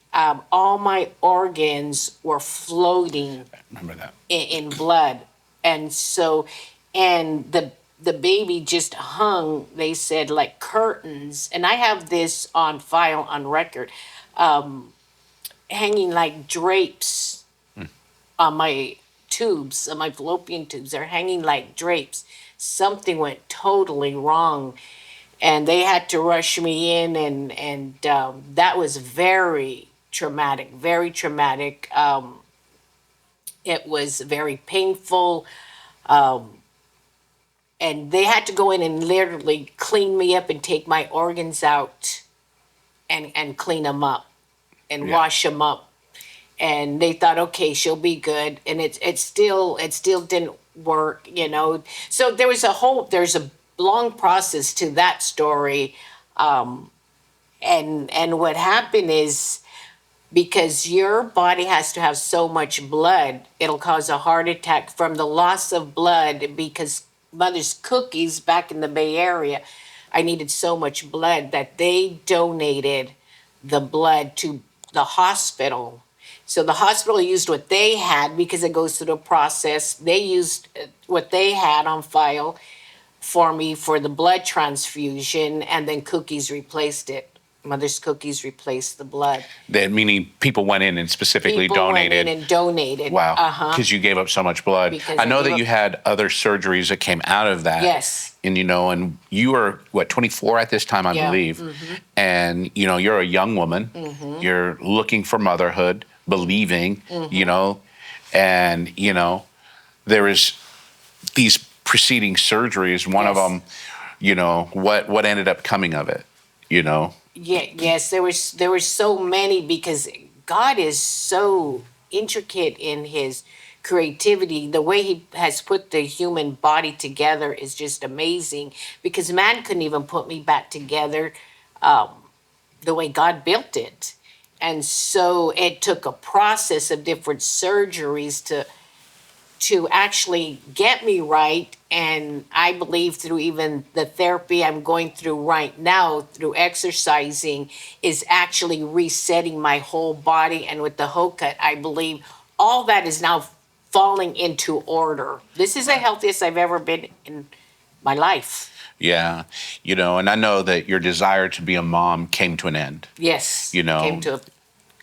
all my organs were floating Remember that. in blood. And so, and the baby just hung, they said, like curtains. And I have this on file, on record, hanging like drapes on my tubes, on my fallopian tubes. They're hanging like drapes. Something went totally wrong. And they had to rush me in, and that was very traumatic, very traumatic. It was very painful. And they had to go in and literally clean me up and take my organs out and clean them up and Yeah. wash them up. And they thought, "Okay, she'll be good." And it still didn't work, you know. So there's a long process to that story. And what happened is, because your body has to have so much blood, it'll cause a heart attack from the loss of blood. Because Mother's Cookies back in the Bay Area, I needed so much blood that they donated the blood to the hospital. So the hospital used what they had, because it goes through the process. They used what they had on file for me for the blood transfusion, and then Cookies replaced it. Mother's Cookies replaced the blood. That meaning people went in and specifically People donated. went in and donated. Wow. Uh-huh. Because you gave up so much blood. Because I know I that gave you up- had other surgeries that came out of that. Yes. And, and you were, 24 at this time, I Yeah. believe. Mm-hmm. And, you're a young woman. Mm-hmm. You're looking for motherhood, believing, and, there is these preceding surgeries. One of Yes. them, what ended up coming of it, Yeah, yes, there were so many, because God is so intricate in his creativity. The way he has put the human body together is just amazing, because man couldn't even put me back together the way God built it. And so it took a process of different surgeries to actually get me right. And I believe through even the therapy I'm going through right now, through exercising, is actually resetting my whole body. And with the hoe cut, I believe all that is now falling into order. This is the healthiest I've ever been in my life. Yeah. And I know that your desire to be a mom came to an end, Yes. Came to a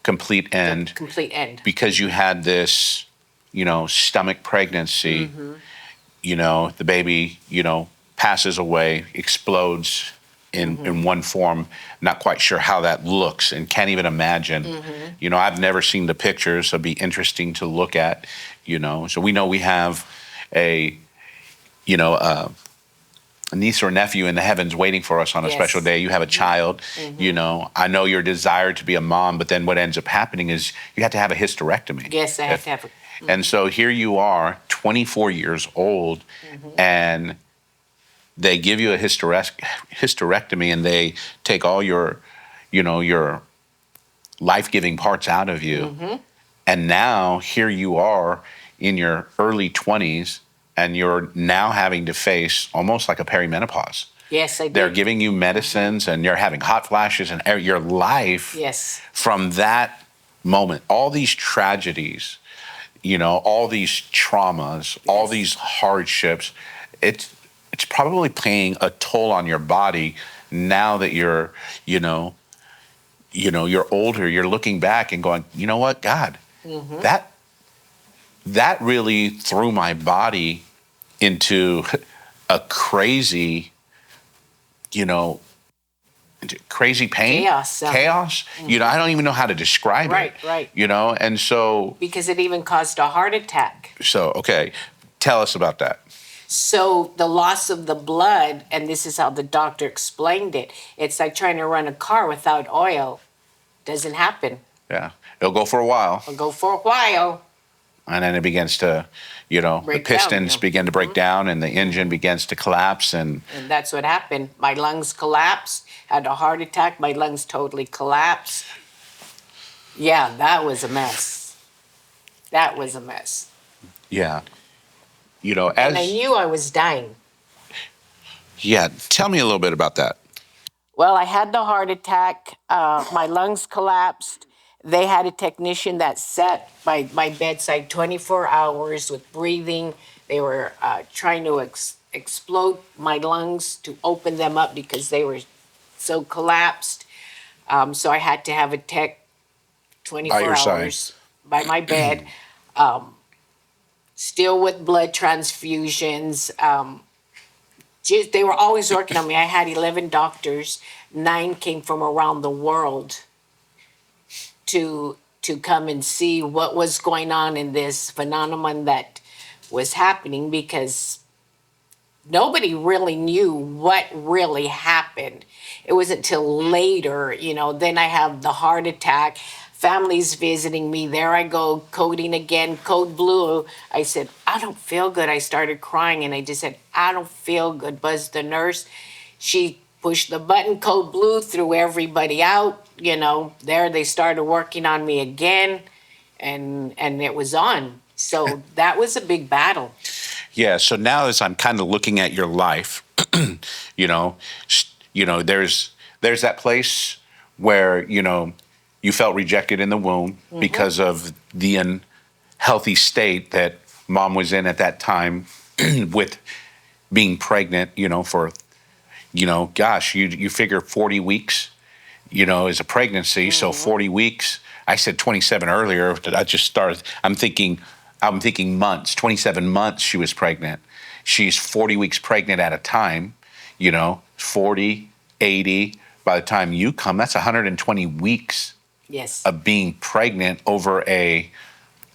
complete end, complete end. because you had this, stomach pregnancy. The baby, passes away, explodes in one form. Not quite sure how that looks and can't even imagine. I've never seen the pictures, so it'd be interesting to look at, So we know we have a niece or nephew in the heavens waiting for us on a Yes. special day. You have a child, I know your desire to be a mom, but then what ends up happening is you have to have a hysterectomy. Yes, I have to have a And so here you are, 24 years old, and they give you a hysterectomy, and they take all your life-giving parts out of you. And now here you are in your early 20s, and you're now having to face almost like a perimenopause. Yes, I did. They're giving you medicines, and you're having hot flashes, and your life Yes. from that moment, all these tragedies, all these traumas, all Yes. these hardships, it's probably playing a toll on your body now that you're older. You're looking back and going, you know what, God, Mm-hmm. that that really threw my body into a crazy, you know, crazy pain, Chaos. chaos. Mm-hmm. I don't even know how to describe it. Right, right. And Because it even caused a heart attack. okay, tell us about that. So the loss of the blood, and this is how the doctor explained it. It's like trying to run a car without oil. Doesn't happen. Yeah, it'll go for a while, It'll go for a while. and then it begins to, the Break down. pistons begin to break down, and the engine begins to collapse, and And that's what happened. My lungs collapsed. Had a heart attack. My lungs totally collapsed. Yeah, that was a mess. That was a mess. yeah, And I as knew I was dying. yeah. Tell me a little bit about that. Well, I had the heart attack. My lungs collapsed. They had a technician that sat by my bedside 24 hours with breathing. They were trying to explode my lungs to open them up because they were so collapsed. So I had to have a tech By 24 your side. hours by my bed, still with blood transfusions. They were always working on me. I had 11 doctors. 9 came from around the world to come and see what was going on in this phenomenon that was happening, because nobody really knew what really happened. It was until later, then I have the heart attack. Families visiting me. There I go, coding again, code blue. I said, I don't feel good. I started crying and I just said, I don't feel good. Buzzed the nurse. She pushed the button, code blue, threw everybody out. There they started working on me again, and it was on. So that was a big battle. Yeah. So now, as I'm kind of looking at your life, you know, there's that place where you felt rejected in the womb because of the unhealthy state that mom was in at that time, with being pregnant. For gosh, you figure 40 weeks, is a pregnancy. So 40 weeks. I said 27 earlier. I just started. I'm thinking months. 27 months she was pregnant. She's 40 weeks pregnant at a time. 40, 80. By the time you come, that's 120 weeks Yes. of being pregnant over a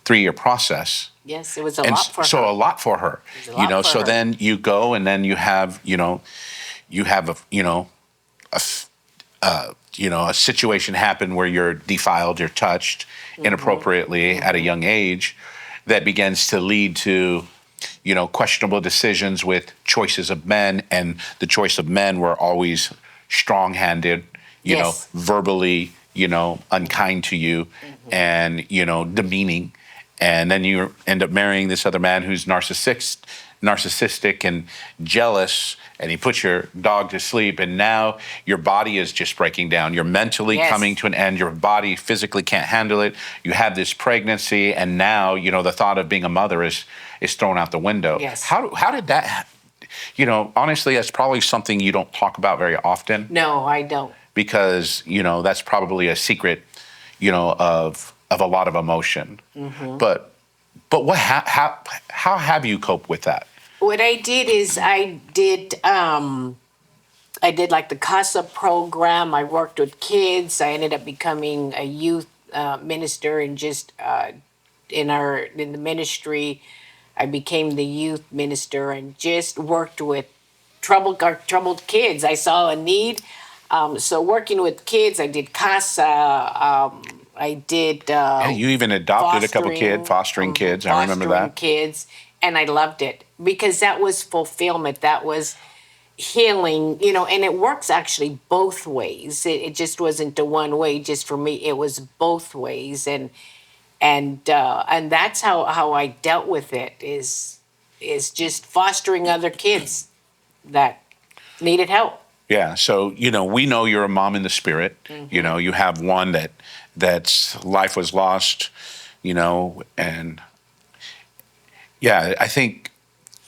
3-year process. Yes, it was a And lot for so her. a lot for her. It was a lot for So her. then you go, and then you have a situation happen where you're defiled, you're touched inappropriately at a young age, that begins to lead to questionable decisions with choices of men, and the choice of men were always strong-handed, Yes. verbally, unkind to you, and demeaning, and then you end up marrying this other man who's narcissistic and jealous, and he puts your dog to sleep, and now your body is just breaking down. You're mentally Yes. coming to an end. Your body physically can't handle it. You have this pregnancy, and now the thought of being a mother is thrown out the window. Yes. How did that? Honestly, that's probably something you don't talk about very often, No, I don't. because that's probably a secret, of a lot of emotion. But how have you coped with that? What I did is I did like the CASA program. I worked with kids. I ended up becoming a youth minister, and just in the ministry, I became the youth minister and just worked with troubled kids. I saw a need. So working with kids, I did CASA. I did Yeah, you even adopted a couple fostering kids. I remember fostering that. kids, and I loved it because that was fulfillment. That was healing, and it works actually both ways. It just wasn't the one way. Just for me, it was both ways, and that's how I dealt with it. Is just fostering other kids that needed help. Yeah. So, we know you're a mom in the spirit. You have one that's life was lost, and yeah, I think,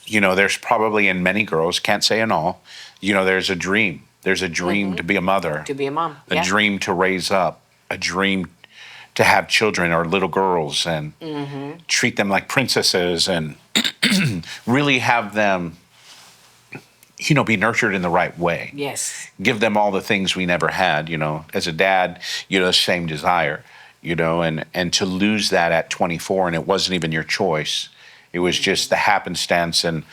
there's probably in many girls, can't say in all, there's a dream. There's a dream to be a mother, To be a mom. a Yeah. dream to raise up, a dream to have children or little girls and treat them like princesses and really have them, be nurtured in the right way. Yes. Give them all the things we never had, as a dad, the same desire, and to lose that at 24 and it wasn't even your choice. It was just the happenstance and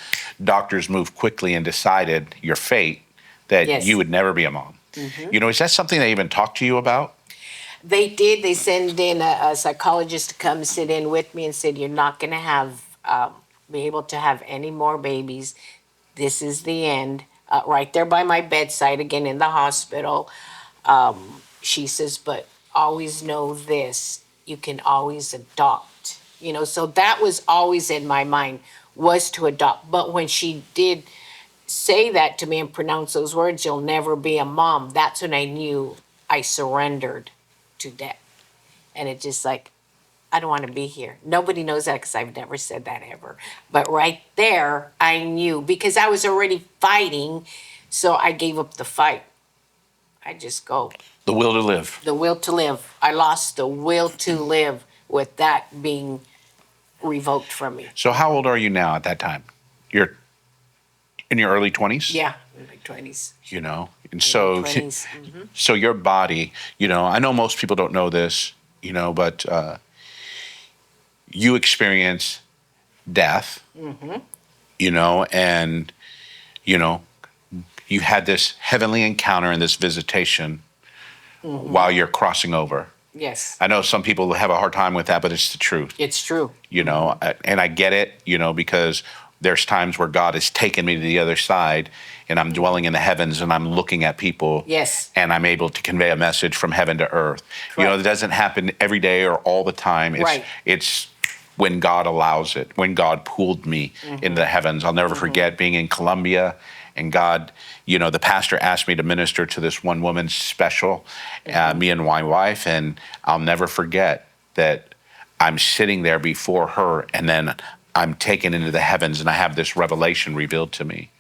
doctors moved quickly and decided your fate that Yes. you would never be a mom. Is that something they even talked to you about? They did. They sent in a psychologist to come sit in with me and said, "You're not going to be able to have any more babies. This is the end." Right there by my bedside, again in the hospital. She says, "But always know this: you can always adopt." So that was always in my mind, was to adopt. But when she did say that to me and pronounce those words, "You'll never be a mom," that's when I knew I surrendered to death. And it just like, I don't want to be here. Nobody knows that because I've never said that ever. But right there, I knew because I was already fighting. So I gave up the fight. I just go. The will to live. The will to live. I lost the will to live with that being revoked from me. So how old are you now at that time? You're in your early 20s? Yeah, in my 20s. And so 20s. so your body, I know most people don't know this, but you experience death, and you had this heavenly encounter and this visitation while you're crossing over. Yes, I know some people have a hard time with that, but it's the truth. it's true. And I get it, because there's times where God has taken me to the other side and I'm dwelling in the heavens and I'm looking at people. Yes. And I'm able to convey a message from heaven to earth. Correct. It doesn't happen every day or all the time. Right. It's when God allows it, when God pulled me into the heavens. I'll never forget being in Colombia and God, the pastor asked me to minister to this one woman special, me and my wife, and I'll never forget that I'm sitting there before her and then I'm taken into the heavens and I have this revelation revealed to me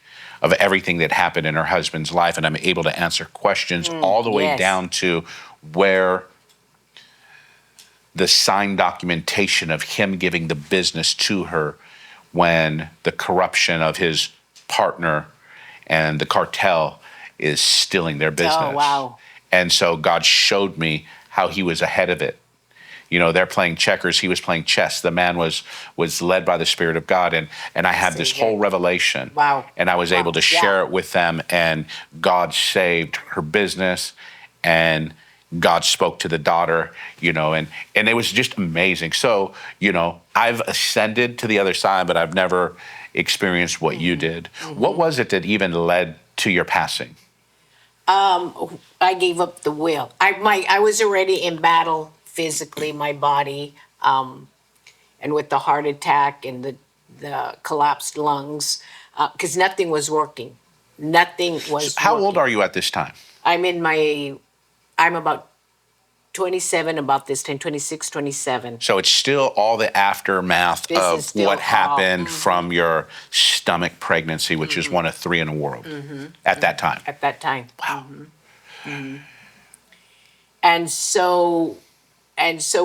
of everything that happened in her husband's life. And I'm able to answer questions all the way yes. down to where the signed documentation of him giving the business to her when the corruption of his partner and the cartel is stealing their business. Oh, wow. And so God showed me how he was ahead of it. They're playing checkers. He was playing chess. The man was led by the Spirit of God. And I had this whole revelation. Wow. And I was able to share it with them. And God saved her business. And God spoke to the daughter, and it was just amazing. So, I've ascended to the other side, but I've never experienced what you did. What was it that even led to your passing? I gave up the will. I was already in battle physically, my body, and with the heart attack and the collapsed lungs, because nothing was working. Nothing was. How working. old are you at this time? I'm about 27 about this time, 26, 27. So it's still all the aftermath This is of still what all- happened from your stomach pregnancy, which is one of 3 in the world at that time. At that time. Wow. And so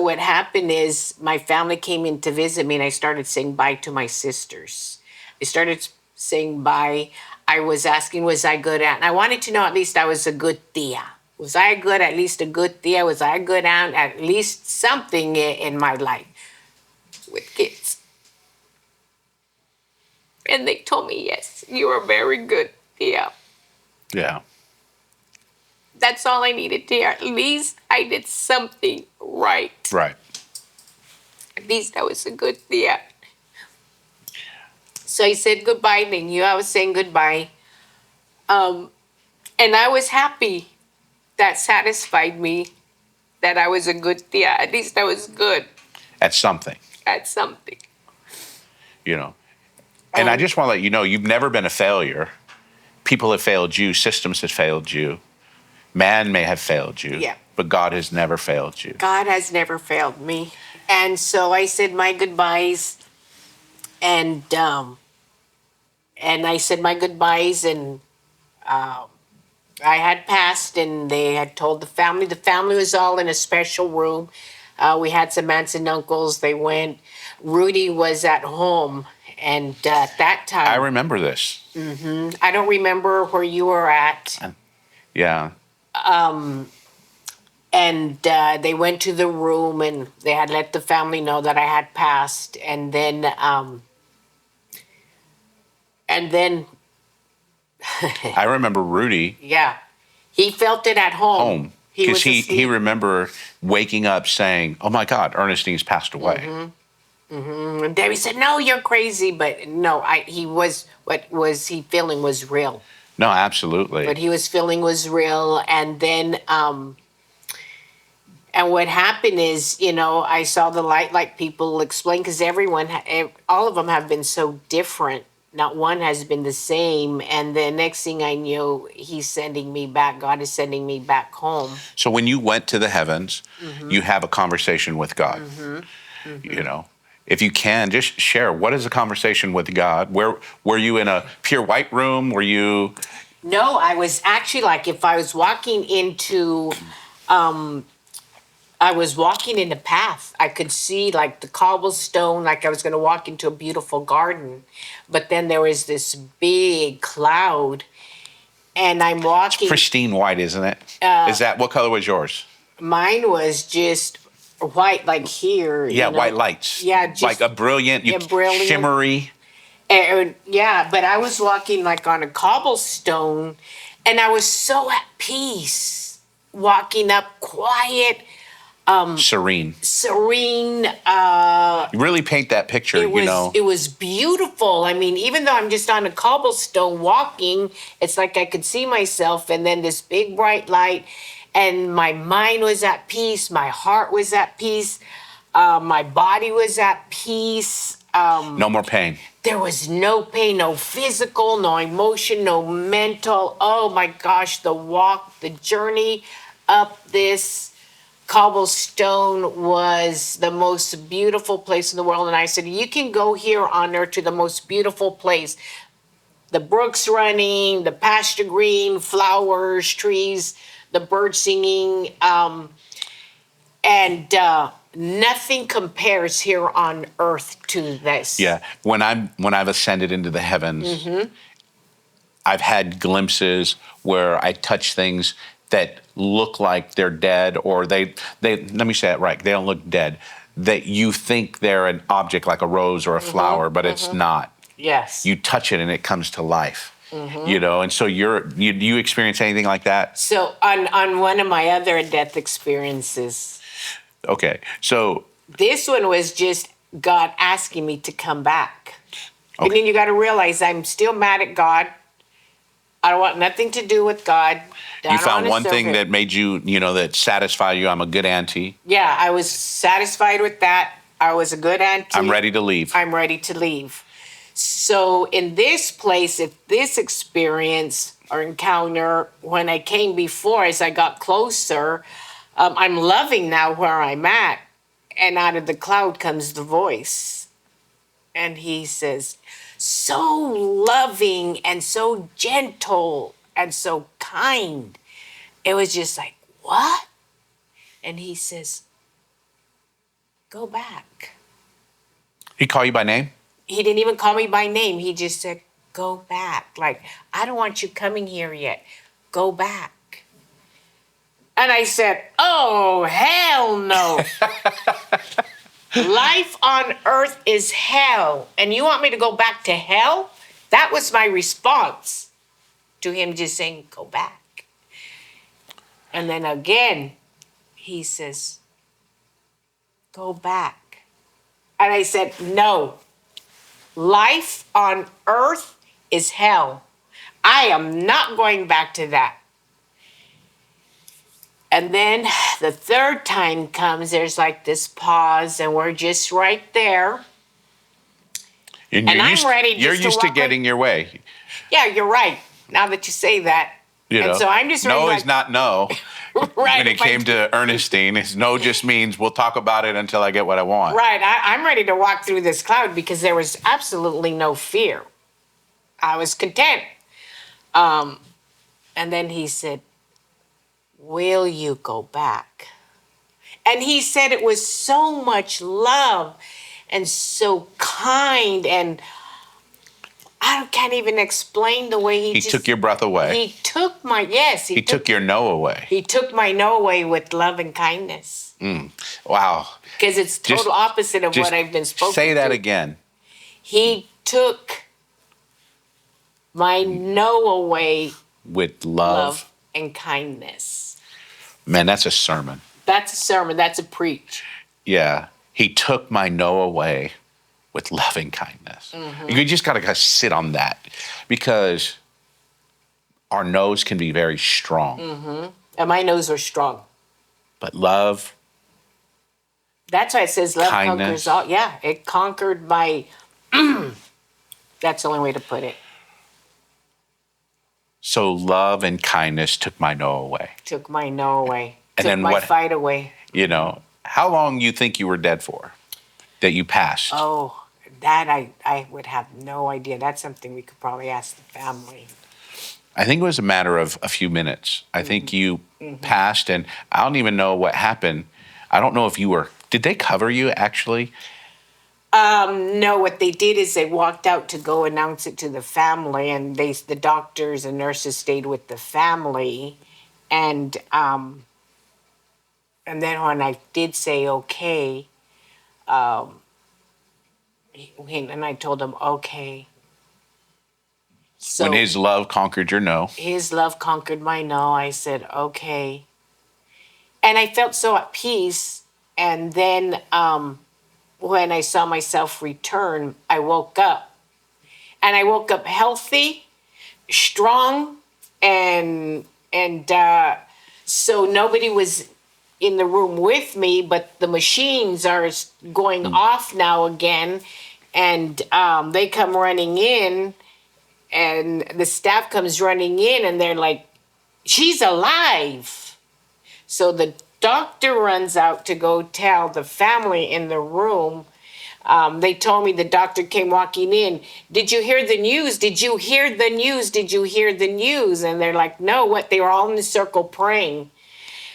what happened is my family came in to visit me and I started saying bye to my sisters. I started saying bye. I was asking, was I good aunt? And I wanted to know at least I was a good tia. Was I good, at least a good tia? Was I a good aunt? At least something in my life with kids. And they told me, yes, you are very good tia. Yeah. That's all I needed to hear. At least I did something right. Right. At least I was a good tia. So I said goodbye. They knew I was saying goodbye. And I was happy. That satisfied me that I was a good tia. At least I was good At something. at something. And I just want to let you know, you've never been a failure. people have failed you, systems have failed you, man may have failed you, Yeah. but God has never failed you. God has never failed me. And so I said my goodbyes, and I said my goodbyes, and I had passed, and they had told the family. The family was all in a special room. We had some aunts and uncles. They went. Rudy was at home, and at that I time, remember this. I don't remember where you were at. Yeah. And they went to the room, and they had let the family know that I had passed, and then I remember Rudy yeah, he felt it at home. home He because was he asleep. remember waking up saying, "Oh my God, Ernestine's passed away." And Debbie said, "No, you're crazy." But no, he was, what was he feeling was real. No, absolutely. What he was feeling was real. And then, and what happened is, I saw the light, like people explain, because all of them have been so different. Not one has been the same. And the next thing I knew, he's sending me back. God is sending me back home. So when you went to the heavens, you have a conversation with God. You know, if you can, just share, what is a conversation with God? Where were you, in a pure white room? Were you? No, I was actually, like, if I was walking into, I was walking in a path. I could see, like, the cobblestone, like I was going to walk into a beautiful garden. But then there was this big cloud, and I'm walking. Pristine white, isn't it? Is that, what color was yours? Mine was just white, like here. Yeah, white lights. Yeah, just like a brilliant, brilliant. shimmery. And yeah, but I was walking like on a cobblestone, and I was so at peace, walking up quiet, Serene. serene. You really paint that picture, It was beautiful. I mean, even though I'm just on a cobblestone walking, it's like I could see myself, and then this big bright light, and my mind was at peace, my heart was at peace, my body was at peace. No more pain. There was no pain, no physical, no emotion, no mental. Oh my gosh, the walk, the journey up this cobblestone was the most beautiful place in the world. And I said, you can go here on earth to the most beautiful place. The brooks running, the pasture green, flowers, trees, the birds singing, and nothing compares here on earth to this. Yeah. When I've ascended into the heavens, I've had glimpses where I touch things that look like they're dead, or they let me say it right, they don't look dead. That you think they're an object like a rose or a flower, but it's not. Yes. You touch it and it comes to life. And so you experience anything like that? So on one of my other death experiences, Okay. So this one was just God asking me to come back. And Okay. then you got to realize I'm still mad at God. I don't want nothing to do with God. you found one thing that made you, that satisfied you. I'm a good auntie. Yeah, I was satisfied with that. I was a good auntie. I'm ready to leave. I'm ready to leave. So in this place, if this experience or encounter, when I came before, as I got closer, I'm loving now where I'm at. And out of the cloud comes the voice. And he says, so loving and so gentle and so kind. It was just like, what? And he says, go back. He call you by name? He didn't even call me by name. He just said, go back. Like, I don't want you coming here yet. Go back. And I said, oh, hell no. Life on earth is hell. And you want me to go back to hell? That was my response to him just saying, go back. And then again, he says, go back. And I said, no. Life on earth is hell. I am not going back to that. And then the third time comes, there's like this pause, and we're just right there. And I'm ready You're just to used to walk getting your way. Yeah, you're right. now that you say that. You know, And so I'm just really no like, is not no. right. When it if I- came to Ernestine, it's no just means we'll talk about it until I get what I want. Right. I'm ready to walk through this cloud because there was absolutely no fear. I was content. And then he said, will you go back? And he said it was so much love and so kind. And I can't even explain the way He took your breath away. He took my, yes. He took your no away. He took my no away with love and kindness. Wow. Because it's total opposite of Just what I've been spoken to. say that again. He took my no away With love. and kindness. Man, that's a sermon. That's a sermon. That's a preach. Yeah. He took my no away with loving kindness. You just got to sit on that because our no's can be very strong. And my no's are strong. But love, That's why it says love kindness. conquers all. Yeah, it conquered my. That's the only way to put it. so love and kindness took my no away. Took my no away. And Took then my what- fight away. You know, how long you think you were dead for? That you passed? Oh, that I would have no idea. That's something we could probably ask the family. I think it was a matter of a few minutes. I think you passed, and I don't even know what happened. I don't know if you were. Did they cover you actually? No, what they did is they walked out to go announce it to the family, and the doctors and nurses stayed with the family, and then when I did say okay, and I told him okay. So When his love conquered your no. his love conquered my no. I said okay, and I felt so at peace. And then when I saw myself return, I woke up, and I woke up healthy, strong, and so nobody was in the room with me, but the machines are going off now again, and they come running in, and the staff comes running in, and they're like, she's alive. So the doctor runs out to go tell the family in the room. They told me the doctor came walking in. Did you hear the news? Did you hear the news? Did you hear the news? And they're like, no, what? They were all in a circle praying,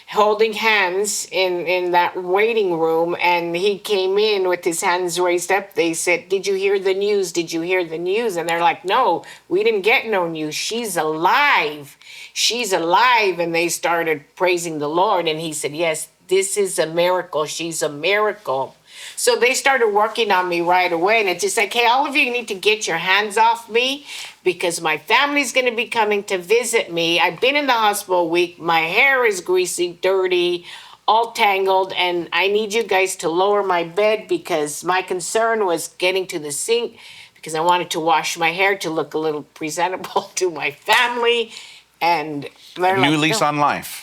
holding hands in that waiting room. And he came in with his hands raised up. They said, did you hear the news? Did you hear the news? And they're like, no, we didn't get no news. She's alive. She's alive. And they started praising the Lord. And he said, yes, this is a miracle. She's a miracle. So they started working on me right away. And it's just like, hey, all of you need to get your hands off me because my family's going to be coming to visit me. I've been in the hospital a week. My hair is greasy, dirty, all tangled. And I need you guys to lower my bed because my concern was getting to the sink because I wanted to wash my hair to look a little presentable to my family. And they're New like, lease no. on life.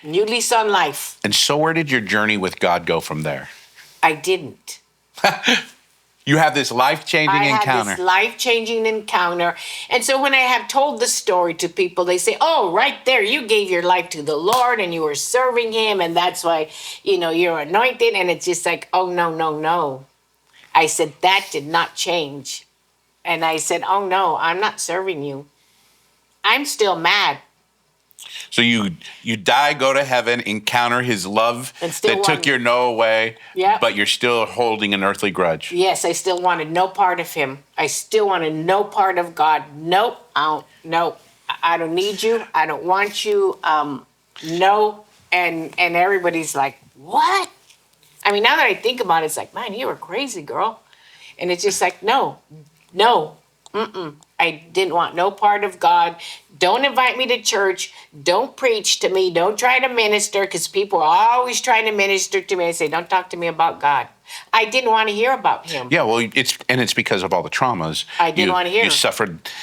New lease on life. And so where did your journey with God go from there? I didn't. You have this life-changing I encounter. had this life-changing encounter. And so when I have told the story to people, they say, oh, right there, you gave your life to the Lord and you were serving him. And that's why, you're anointed. And it's just like, oh, no, no, no. I said, that did not change. And I said, oh, no, I'm not serving you. I'm still mad. So you die, go to heaven, encounter his love And still that took want- your no away, Yep. but you're still holding an earthly grudge. Yes, I still wanted no part of him. I still wanted no part of God. Nope. Nope. I don't need you. I don't want you. No. And everybody's like, what? I mean, now that I think about it, it's like, man, you were crazy, girl. And it's just like, no. I didn't want no part of God. Don't invite me to church. Don't preach to me. Don't try to minister because people are always trying to minister to me. I say, don't talk to me about God. I didn't want to hear about him. Yeah, well, it's because of all the traumas. I didn't want to hear.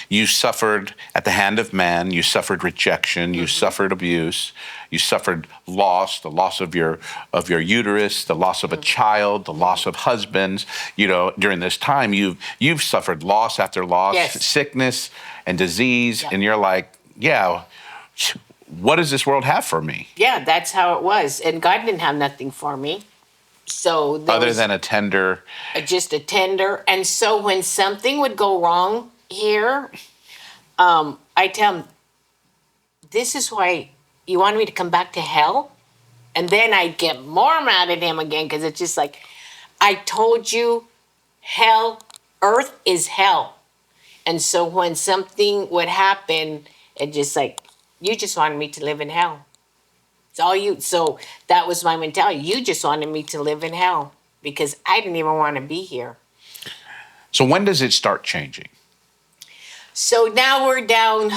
You suffered at the hand of man. You suffered rejection. You suffered abuse. You suffered loss, the loss of your uterus, the loss of a child, the loss of husbands. You know, during this time, you've suffered loss after loss, Yes. sickness and disease, Yeah. and you're like, yeah, what does this world have for me? Yeah, that's how it was. And God didn't have nothing for me. So there Other was than a tender, just a tender. And so when something would go wrong here, I tell him, this is why you wanted me to come back to hell? And then I get more mad at him again because it's just like, I told you, hell, earth is hell. And so when something would happen, it just like, you just wanted me to live in hell. It's all you. So that was my mentality. You just wanted me to live in hell because I didn't even want to be here. so when does it start changing? So now we're down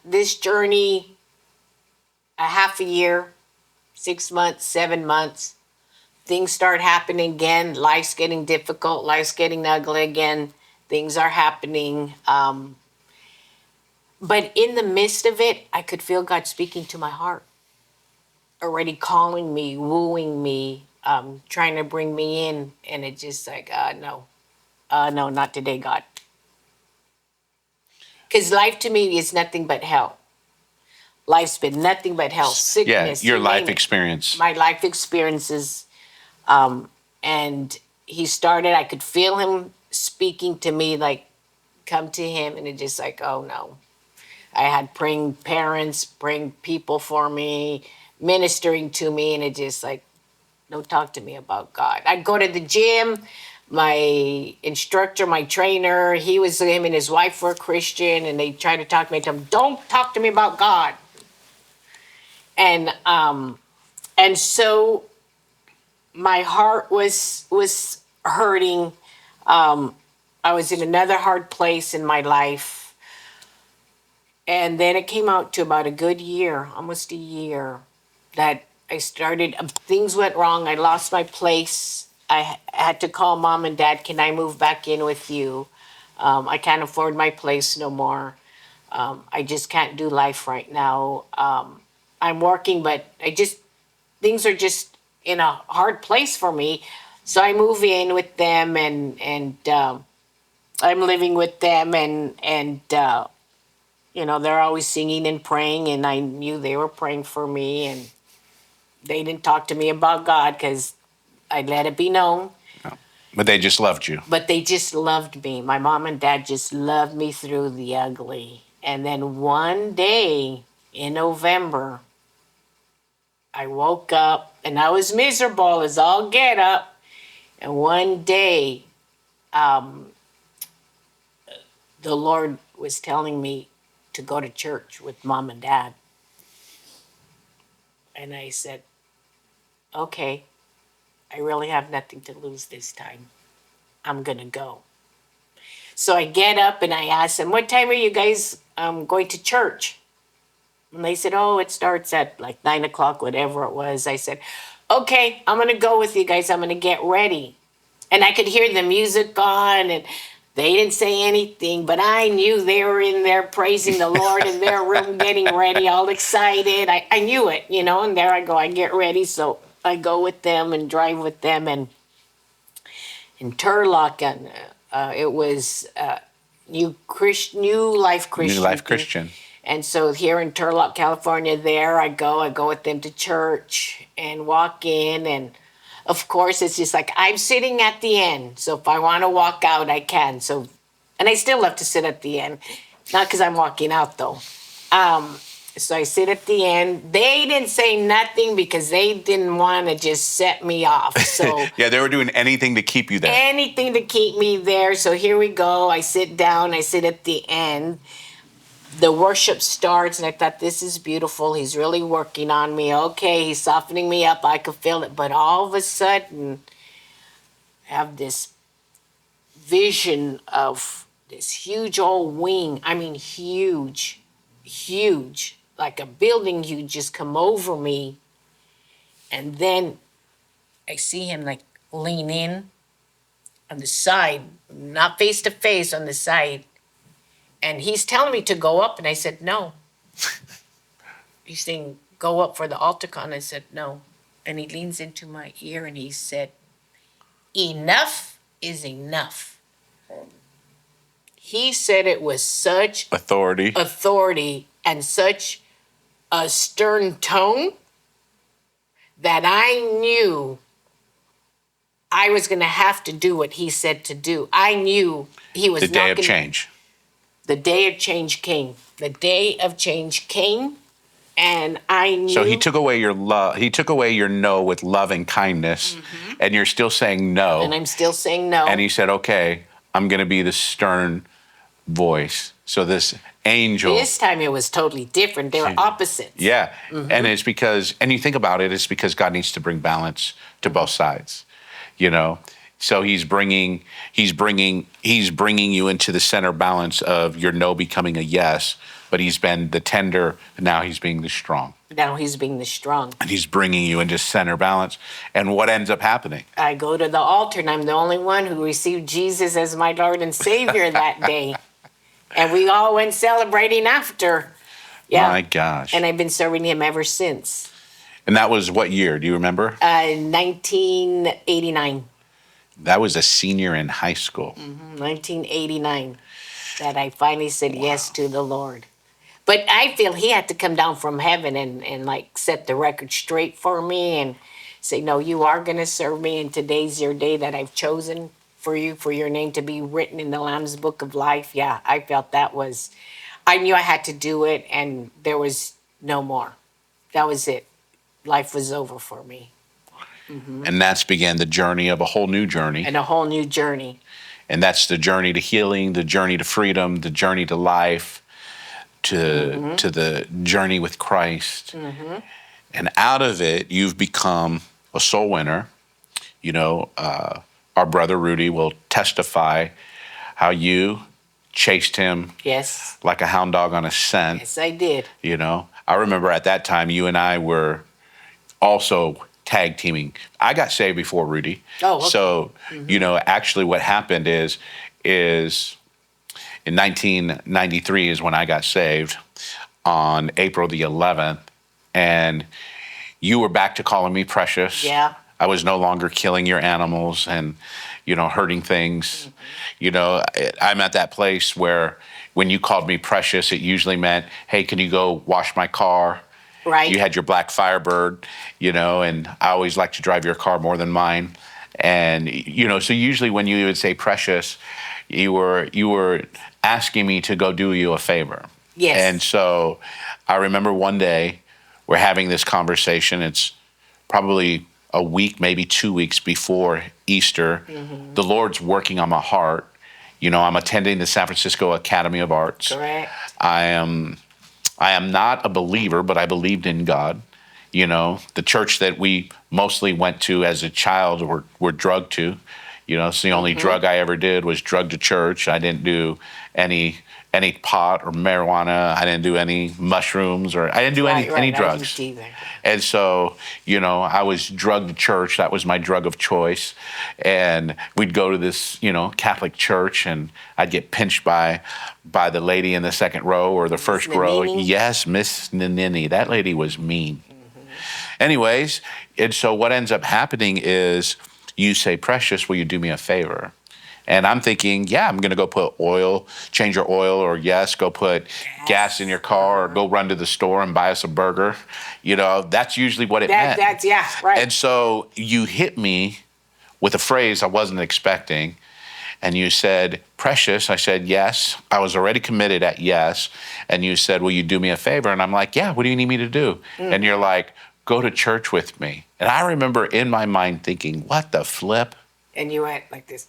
this journey a half a year, 6 months, 7 months. Things start happening again. Life's getting difficult. Life's getting ugly again. Things are happening. But in the midst of it, I could feel God speaking to my heart, already calling me, wooing me, trying to bring me in. And it's just like, no, no, not today, God. Because life to me is nothing but hell. Life's been nothing but hell. Sickness. Yeah, your you life name it. experience. My life experiences. And he started, I could feel him speaking to me, like, come to him. And it's just like, oh no. I had praying parents, praying people for me, ministering to me. And it just like, don't talk to me about God. I'd go to the gym. My instructor, my trainer, him and his wife were Christian. And they tried to talk to me. I told them, don't talk to me about God. And so my heart was hurting. I was in another hard place in my life. And then it came out to about a good year, almost a year, that I started, things went wrong. I lost my place. I had to call mom and dad, can I move back in with you? I can't afford my place no more. I just can't do life right now. I'm working, but things are just in a hard place for me. So I move in with them, and I'm living with them, and they're always singing and praying, and I knew they were praying for me, and they didn't talk to me about God because I let it be known. But they just loved you. But they just loved me. My mom and dad just loved me through the ugly. And then one day in November, I woke up and I was miserable as all get up. And one day, the Lord was telling me to go to church with mom and dad. And I said, okay, I really have nothing to lose this time. I'm going to go. So I get up and I ask them, what time are you guys going to church? And they said, oh, it starts at like 9 o'clock, whatever it was. I said, okay, I'm going to go with you guys. I'm going to get ready. And I could hear the music on, and they didn't say anything, but I knew they were in there praising the Lord in their room, getting ready, all excited. I knew it, and there I go. I get ready. So I go with them and drive with them. And in Turlock, and it was New Life Christian. New Life Christian. And so here in Turlock, California, there I go with them to church and walk in. And of course, it's just like I'm sitting at the end. So if I want to walk out, I can. And I still love to sit at the end. Not because I'm walking out, though. So I sit at the end. They didn't say nothing because they didn't want to just set me off. So yeah, they were doing anything to keep you there. Anything to keep me there. So here we go. I sit down. I sit at the end. The worship starts, and I thought, this is beautiful. He's really working on me. Okay, he's softening me up. I could feel it. But all of a sudden, I have this vision of this huge old wing. I mean, huge, huge, like a building huge, just come over me. And then I see him like lean in on the side, not face to face, on the side. And he's telling me to go up, and I said, no. He's saying, go up for the altar call. And I said, no. And he leans into my ear and he said, enough is enough. He said it with such authority and such a stern tone that I knew I was going to have to do what he said to do. I knew he was The not day going of change. The day of change came. The day of change came, and I knew. So he took away your love. He took away your no with love and kindness, and you're still saying no. And I'm still saying no. And he said, "Okay, I'm going to be the stern voice." So this angel. This time it was totally different. They were opposites. Yeah, and it's because, and you think about it, it's because God needs to bring balance to both sides. You know, so he's bringing you into the center balance of your no becoming a yes, but he's been the tender, and now he's being the strong. Now he's being the strong. And he's bringing you into center balance. And what ends up happening? I go to the altar, and I'm the only one who received Jesus as my Lord and Savior that day. And we all went celebrating after. Yeah. My gosh. And I've been serving him ever since. And that was what year? Do you remember? 1989. That was a senior in high school. 1989. That I finally said yes to the Lord. But I feel he had to come down from heaven and like set the record straight for me and say, no, you are going to serve me, and today's your day that I've chosen for you, for your name to be written in the Lamb's Book of Life. Yeah, I felt that was, I knew I had to do it, and there was no more. That was it. Life was over for me. And that's began the journey of a whole new journey. And a whole new journey. And that's the journey to healing, the journey to freedom, the journey to life, to the journey with Christ. And out of it, you've become a soul winner. You know, our brother Rudy will testify how you chased him Yes. like a hound dog on a scent. Yes, I did. You know, I remember at that time you and I were also tag teaming. I got saved before Rudy. Oh, okay. So, you know, actually what happened is in 1993 is when I got saved on April the 11th, and you were back to calling me precious. Yeah. I was no longer killing your animals and, you know, hurting things. You know, I'm at that place where when you called me precious, it usually meant, hey, can you go wash my car? Right. You had your black Firebird, you know, and I always like to drive your car more than mine. And, you know, so usually when you would say precious, you were asking me to go do you a favor. Yes. And so I remember one day we're having this conversation. It's probably a week, maybe 2 weeks before Easter. The Lord's working on my heart. You know, I'm attending the San Francisco Academy of Arts. Correct. I am not a believer, but I believed in God. You know, the church that we mostly went to as a child were drugged to. You know, it's the only drug I ever did was drug to church. I didn't do any pot or marijuana. I didn't do any mushrooms, or I didn't do any drugs. I didn't either. And so, you know, I was drugged to church. That was my drug of choice. And we'd go to this, you know, Catholic church, and I'd get pinched by the lady in the second row or the first row. Nanini? Yes, Miss Nanini. That lady was mean. Anyways, and so what ends up happening is you say, Precious, will you do me a favor? And I'm thinking, yeah, I'm going to go put oil, change your oil, or yes, go put gas in your car, or go run to the store and buy us a burger. You know, that's usually what it meant. That's, yeah, right. And so you hit me with a phrase I wasn't expecting. And you said, Precious. I said, yes. I was already committed at yes. And you said, will you do me a favor? And I'm like, yeah, what do you need me to do? And you're like, go to church with me. And I remember in my mind thinking, what the flip? And you went like this.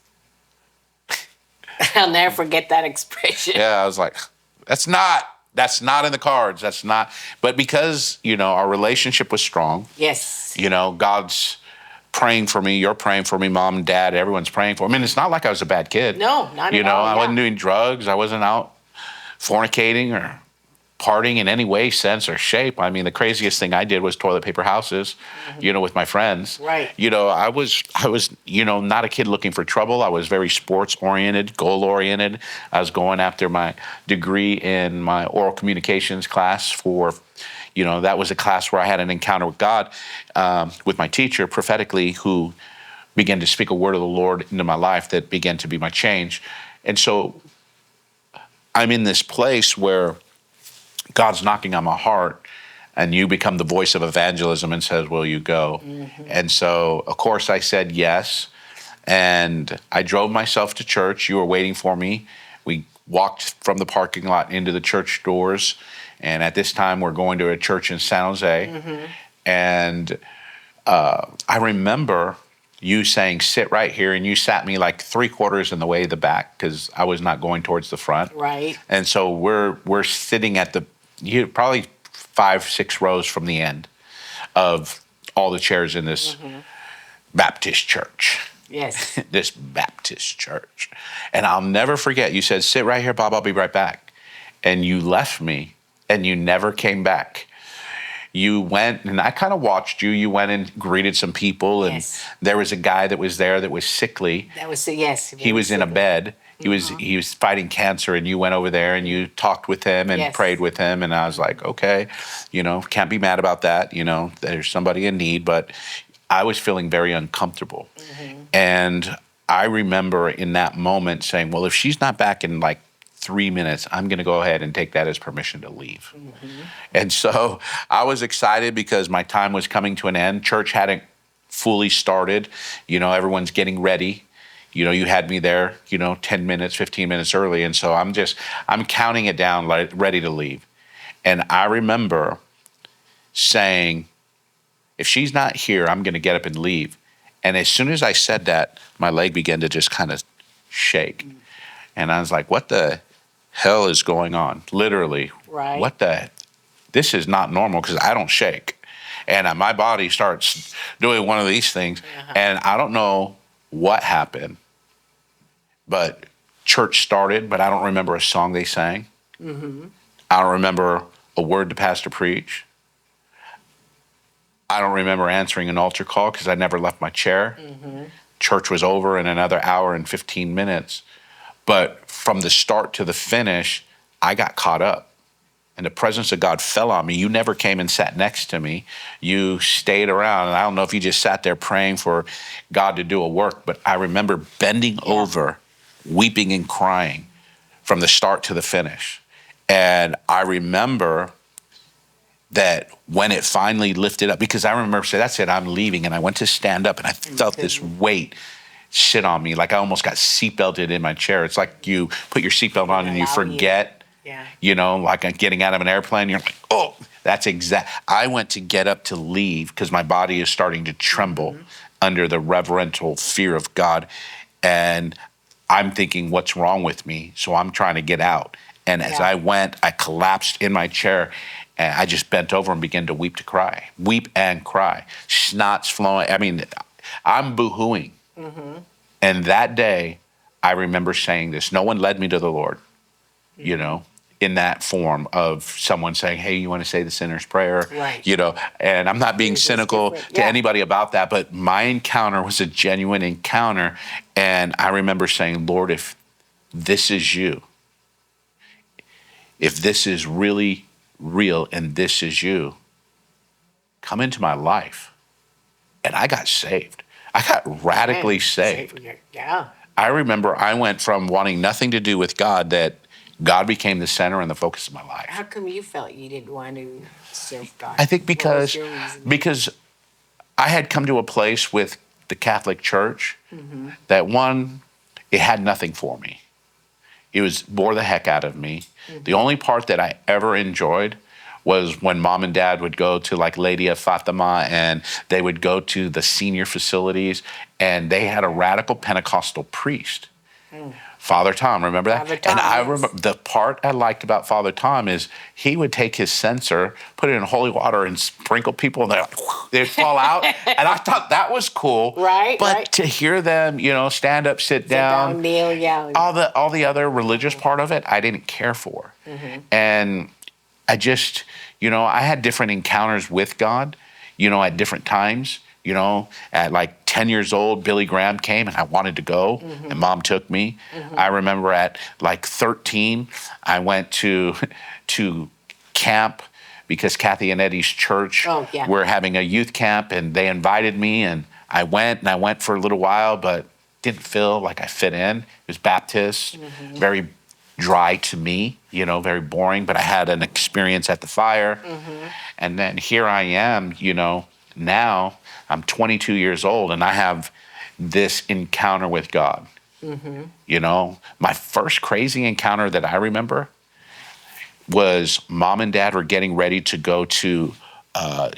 I'll never forget that expression. Yeah, I was like, that's not in the cards. That's not. But because, you know, our relationship was strong. Yes. You know, God's praying for me. You're praying for me, mom and dad. Everyone's praying for me. I mean, it's not like I was a bad kid. No, not at all. You know, I yeah. wasn't doing drugs. I wasn't out fornicating or partying in any way, sense, or shape. I mean, the craziest thing I did was toilet paper houses, with my friends. Right. I was, not a kid looking for trouble. I was very sports oriented, goal oriented. I was going after my degree in my oral communications class for, that was a class where I had an encounter with God, with my teacher prophetically, who began to speak a word of the Lord into my life that began to be my change. And so I'm in this place where God's knocking on my heart, and you become the voice of evangelism and says, will you go? And so, of course, I said yes. And I drove myself to church. You were waiting for me. We walked from the parking lot into the church doors. And at this time, we're going to a church in San Jose. And I remember you saying, sit right here. And you sat me like 3/4 in the way of the back because I was not going towards the front. Right. And so we're sitting at probably 5-6 rows from the end of all the chairs in this Baptist church. Yes. This Baptist church. And I'll never forget, you said, sit right here, Bob, I'll be right back. And you left me and you never came back. You went, and I kind of watched you. You went and greeted some people, and there was a guy that was there that was sickly. That was, yes. He was in a bed. He was fighting cancer, and you went over there and you talked with him and prayed with him. And I was like, okay, can't be mad about that. There's somebody in need, but I was feeling very uncomfortable. And I remember in that moment saying, well, if she's not back in like 3 minutes, I'm going to go ahead and take that as permission to leave. And so I was excited because my time was coming to an end. Church hadn't fully started. Everyone's getting ready. You had me there, 10 minutes, 15 minutes early. And so I'm counting it down, like ready to leave. And I remember saying, if she's not here, I'm going to get up and leave. And as soon as I said that, my leg began to just kind of shake. And I was like, what the hell is going on? Literally. Right. This is not normal because I don't shake. And my body starts doing one of these things. And I don't know what happened, but church started, but I don't remember a song they sang. I don't remember a word the pastor preached. I don't remember answering an altar call because I never left my chair. Church was over in another hour and 15 minutes. But from the start to the finish, I got caught up. And the presence of God fell on me. You never came and sat next to me. You stayed around. And I don't know if you just sat there praying for God to do a work, but I remember bending over, weeping and crying from the start to the finish. And I remember that when it finally lifted up, because I remember saying, that's it, I'm leaving. And I went to stand up and I felt this weight sit on me. Like I almost got seatbelted in my chair. It's like you put your seatbelt on and you forget, like getting out of an airplane. You're like, oh, that's exact. I went to get up to leave because my body is starting to tremble under the reverential fear of God. And I'm thinking, what's wrong with me? So I'm trying to get out. And as I went, I collapsed in my chair. And I just bent over and began to weep and cry. Snot's flowing. I mean, I'm boo-hooing. And that day, I remember saying this. No one led me to the Lord, in that form of someone saying, hey, you want to say the sinner's prayer? Right. And I'm not being cynical to anybody about that, but my encounter was a genuine encounter. And I remember saying, Lord, if this is you, if this is really real and this is you, come into my life. And I got saved. I got radically saved. I remember I went from wanting nothing to do with God, that God became the center and the focus of my life. How come you felt you didn't want to serve God? I think because I had come to a place with the Catholic Church that, one, it had nothing for me. It bore the heck out of me. The only part that I ever enjoyed was when mom and dad would go to like Lady of Fatima, and they would go to the senior facilities, and they had a radical Pentecostal priest, Father Tom. Remember that? Father Tom, and I remember the part I liked about Father Tom is he would take his censer, put it in holy water, and sprinkle people, and they'd fall out. And I thought that was cool. But to hear them, stand up, sit down, kneel, all the other religious part of it, I didn't care for. And I just, I had different encounters with God, at different times. At like 10 years old, Billy Graham came and I wanted to go, and Mom took me. I remember at like 13, I went to camp because Kathy and Eddie's church were having a youth camp, and they invited me, and I went for a little while, but didn't feel like I fit in. It was Baptist, very dry to me, very boring, but I had an experience at the fire. And then here I am, now I'm 22 years old and I have this encounter with God. My first crazy encounter that I remember was Mom and Dad were getting ready to go to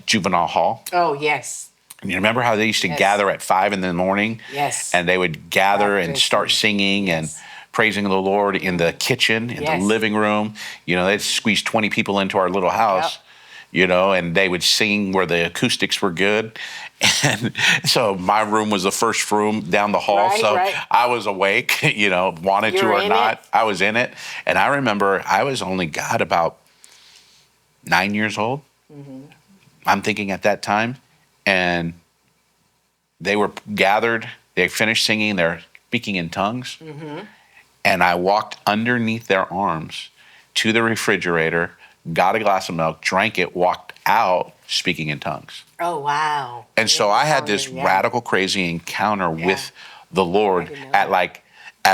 juvenile hall. Oh, yes. And you remember how they used to gather at 5 in the morning? Yes. And they would gather and start singing and praising the Lord in the kitchen, in the living room. They'd squeeze 20 people into our little house, and they would sing where the acoustics were good. And so my room was the first room down the hall. I was awake, wanted to or not. I was in it. And I remember I was only, God, about 9 years old. I'm thinking at that time. And they were gathered. They finished singing. They're speaking in tongues. And I walked underneath their arms to the refrigerator, got a glass of milk, drank it, walked out speaking in tongues. Oh, wow. And so I had this radical, crazy encounter with the Lord at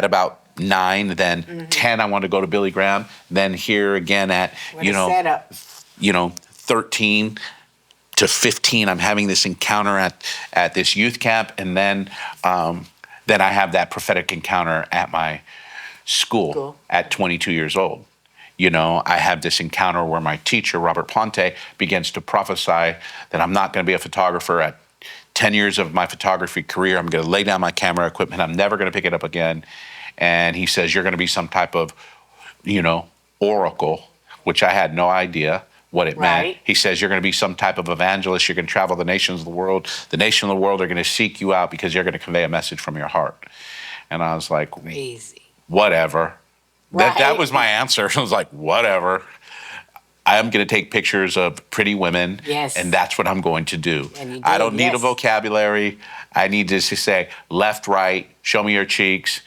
about 9, then 10, I wanted to go to Billy Graham. Then here again at, 13 to 15, I'm having this encounter at this youth camp. And then I have that prophetic encounter at my school at 22 years old. I have this encounter where my teacher, Robert Ponte, begins to prophesy that I'm not going to be a photographer. At 10 years of my photography career, I'm going to lay down my camera equipment. I'm never going to pick it up again. And he says, you're going to be some type of, oracle, which I had no idea what it meant. He says, you're going to be some type of evangelist. You're going to travel the nations of the world. The nation of the world are going to seek you out because you're going to convey a message from your heart. And I was like, crazy. Whatever. That was my answer. I was like, whatever. I'm going to take pictures of pretty women, and that's what I'm going to do. I don't need a vocabulary. I need to say left, right, show me your cheeks,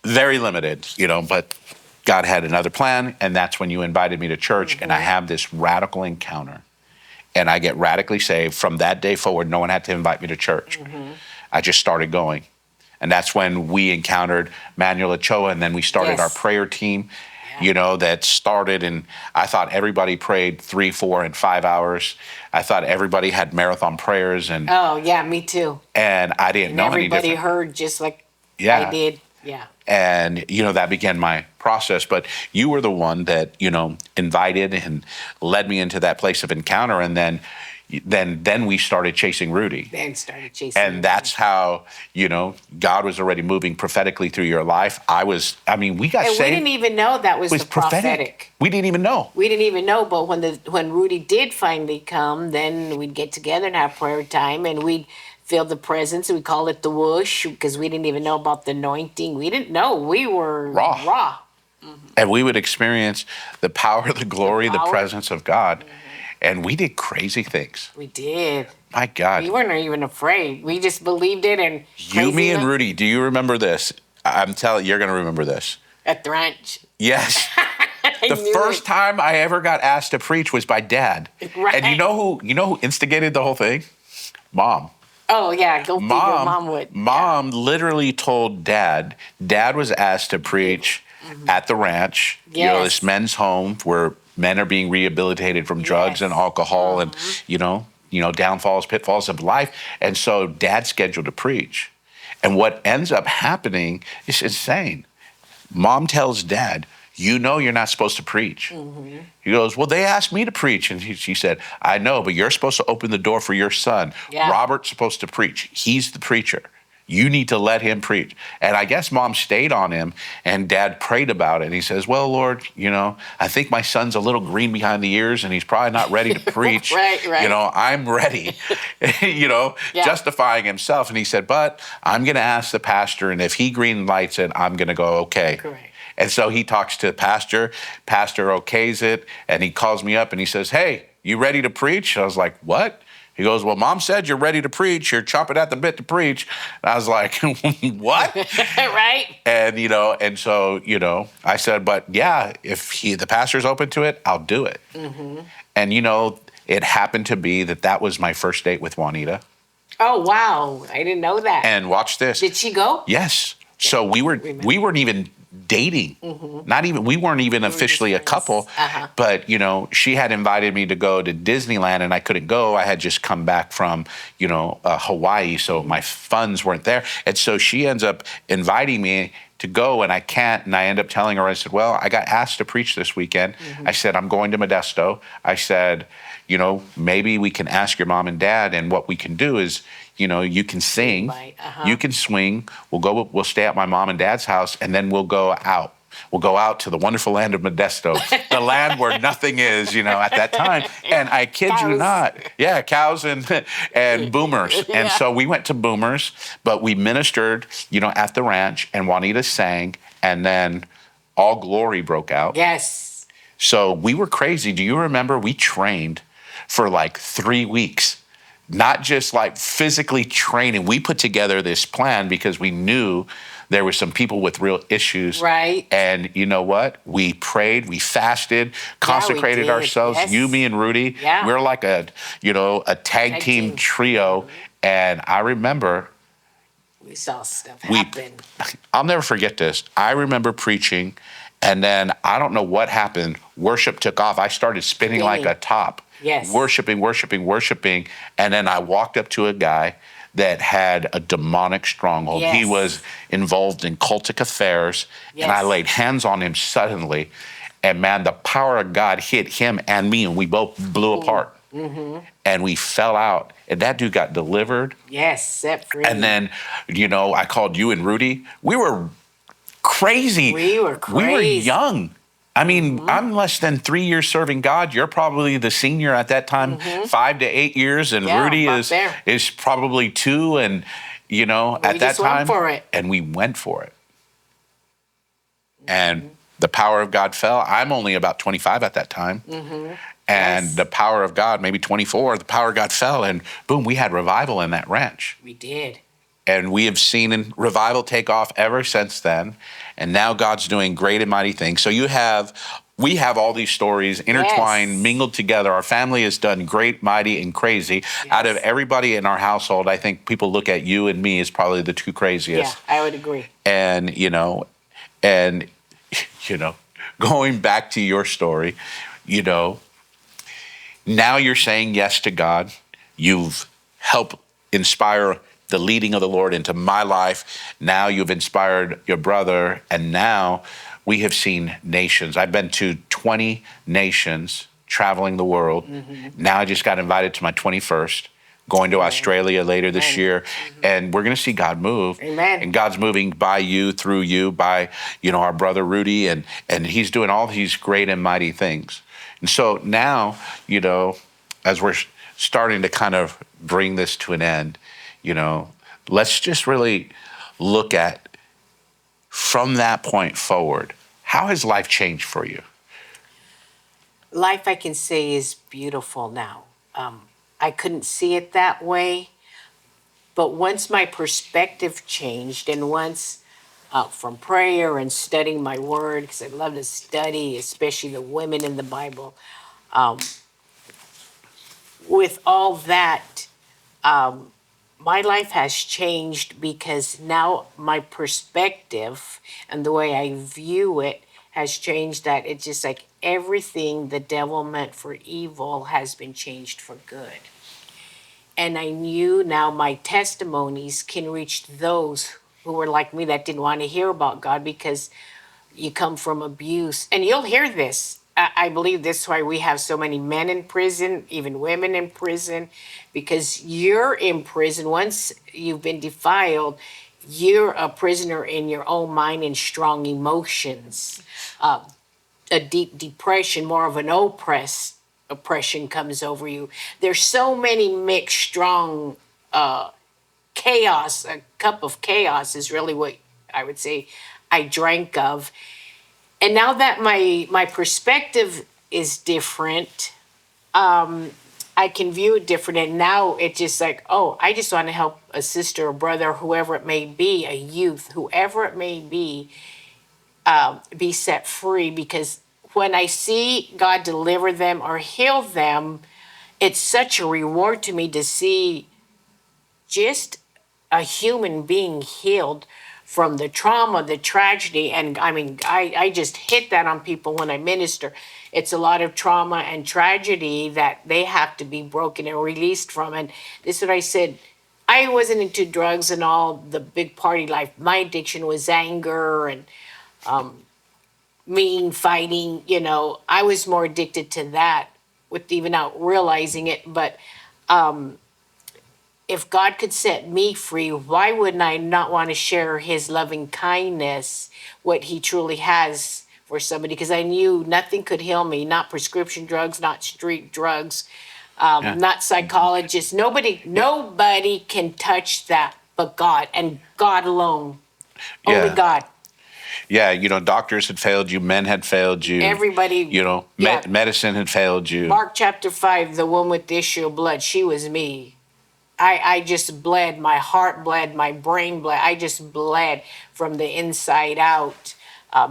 Very limited, but God had another plan, and that's when you invited me to church, and I have this radical encounter, and I get radically saved. From that day forward, no one had to invite me to church. I just started going. And that's when we encountered Manuel Ochoa, and then we started our prayer team, that started. And I thought everybody prayed 3, 4, and 5 hours. I thought everybody had marathon prayers. And oh, yeah, me too. And I didn't know any different. Everybody heard just like I did. Yeah. And, that began my process. But you were the one that, invited and led me into that place of encounter. And then we started chasing Rudy. And that's how, God was already moving prophetically through your life. We got saved. We didn't even know that was the prophetic. We didn't even know. But when Rudy did finally come, then we'd get together and have prayer time, and we'd feel the presence. We call it the whoosh because we didn't even know about the anointing. We didn't know. We were raw. And we would experience the power, the glory, the presence of God. And we did crazy things. We did. My God. We weren't even afraid. We just believed it. And you, me, and Rudy, do you remember this? I'm telling you, you're going to remember this. At the ranch. Yes. The first time I ever got asked to preach was by Dad. Right. And you know who instigated the whole thing? Mom. Oh, yeah. Go figure. Mom would. Mom literally told Dad. Dad was asked to preach at the ranch. This men's home where men are being rehabilitated from drugs and alcohol and, downfalls, pitfalls of life. And so Dad's scheduled to preach. And what ends up happening is insane. Mom tells Dad, you're not supposed to preach. He goes, well, they asked me to preach. And she said, I know, but you're supposed to open the door for your son. Yeah. Robert's supposed to preach. He's the preacher. You need to let him preach. And I guess Mom stayed on him, and Dad prayed about it. And he says, well, Lord, I think my son's a little green behind the ears, and he's probably not ready to preach. Right. I'm ready, justifying himself. And he said, but I'm going to ask the pastor, and if he green lights it, I'm going to go, okay. Correct. And so he talks to the pastor. Pastor okays it, and he calls me up and he says, "Hey, you ready to preach?" I was like, "What?" He goes, "Well, Mom said you're ready to preach. You're chomping at the bit to preach." And I was like, "What?" Right? And and so I said, "But yeah, if the pastor's open to it, I'll do it." And it happened to be that was my first date with Juanita. Oh, wow. I didn't know that. And watch this. Did she go? Yes. So we weren't even dating. Not even we weren't even officially a couple. But she had invited me to go to Disneyland, and I couldn't go. I had just come back from Hawaii, so my funds weren't there. And so she ends up inviting me to go, and I can't. And I end up telling her, I said, "Well, I got asked to preach this weekend." I said, "I'm going to Modesto." I said, maybe we can ask your mom and dad, and what we can do is, you can sing, you can swing. We'll stay at my mom and dad's house, and then we'll go out. We'll go out to the wonderful land of Modesto, the land where nothing is, at that time. And I kid you not, yeah, cows and boomers. And so we went to Boomers, but we ministered, at the ranch, and Juanita sang, and then All Glory broke out. Yes. So we were crazy. Do you remember we trained for like 3 weeks? Not just like physically training. We put together this plan because we knew there were some people with real issues. Right. And you know what? We prayed, we fasted, consecrated ourselves. Yes. You, me, and Rudy. Yeah. We're like a tag team trio. And I remember we saw stuff happen. I'll never forget this. I remember preaching, and then I don't know what happened. Worship took off. I started spinning like a top. Yes. Worshiping. And then I walked up to a guy that had a demonic stronghold. Yes. He was involved in cultic affairs, and I laid hands on him suddenly. And man, the power of God hit him and me, and we both blew apart. And we fell out. And that dude got delivered. Yes, set free. And then, I called you and Rudy. We were crazy. We were crazy. We were young. I mean, I'm less than 3 years serving God. You're probably the senior at that time, 5 to 8 years, and Rudy is probably 2. And at that time, went for it. And we went for it. And the power of God fell. I'm only about 25 at that time. And the power of God, maybe 24, the power of God fell, and boom, we had revival in that ranch. We did. And we have seen revival take off ever since then. And now God's doing great and mighty things. So we have all these stories intertwined, mingled together. Our family has done great, mighty, and crazy. Yes. Out of everybody in our household, I think people look at you and me as probably the 2 craziest. Yeah, I would agree. And, going back to your story, now you're saying yes to God. You've helped inspire the leading of the Lord into my life. Now you've inspired your brother, and now we have seen nations. I've been to 20 nations traveling the world. Now I just got invited to my 21st, going to Australia later this year, and we're going to see God move. Amen. And God's moving by you, through you, by our brother Rudy, and he's doing all these great and mighty things. And so now, as we're starting to kind of bring this to an end, let's just really look at, from that point forward, how has life changed for you? Life, I can say, is beautiful now. I couldn't see it that way, but once my perspective changed, and once from prayer and studying my word, because I love to study, especially the women in the Bible, with all that, my life has changed, because now my perspective and the way I view it has changed. That it's just like everything the devil meant for evil has been changed for good. And I knew now my testimonies can reach those who were like me, that didn't want to hear about God, because you come from abuse. And you'll hear this. I believe this is why we have so many men in prison, even women in prison, because you're in prison. Once you've been defiled, you're a prisoner in your own mind and strong emotions. A deep depression, more of an oppression comes over you. There's so many mixed, strong chaos. A cup of chaos is really what I would say I drank of. And now that my perspective is different, I can view it different. And now it's just like, oh, I just want to help a sister or brother, whoever it may be, a youth, whoever it may be set free. Because when I see God deliver them or heal them, it's such a reward to me to see just a human being healed from the trauma, the tragedy. And I mean, I just hit that on people when I minister. It's a lot of trauma and tragedy that they have to be broken and released from. And this is what I said. I wasn't into drugs and all the big party life. My addiction was anger and mean fighting. I was more addicted to that with even out realizing it. But if God could set me free, why wouldn't I not want to share his loving kindness, what he truly has for somebody? Because I knew nothing could heal me, not prescription drugs, not street drugs, Yeah. not psychologists. Nobody can touch that but God and God alone. Only Yeah. God. Yeah. Doctors had failed you, men had failed you. Everybody. Yeah. Medicine had failed you. Mark chapter 5, the one with the issue of blood, she was me. I just bled. My heart bled. My brain bled. I just bled from the inside out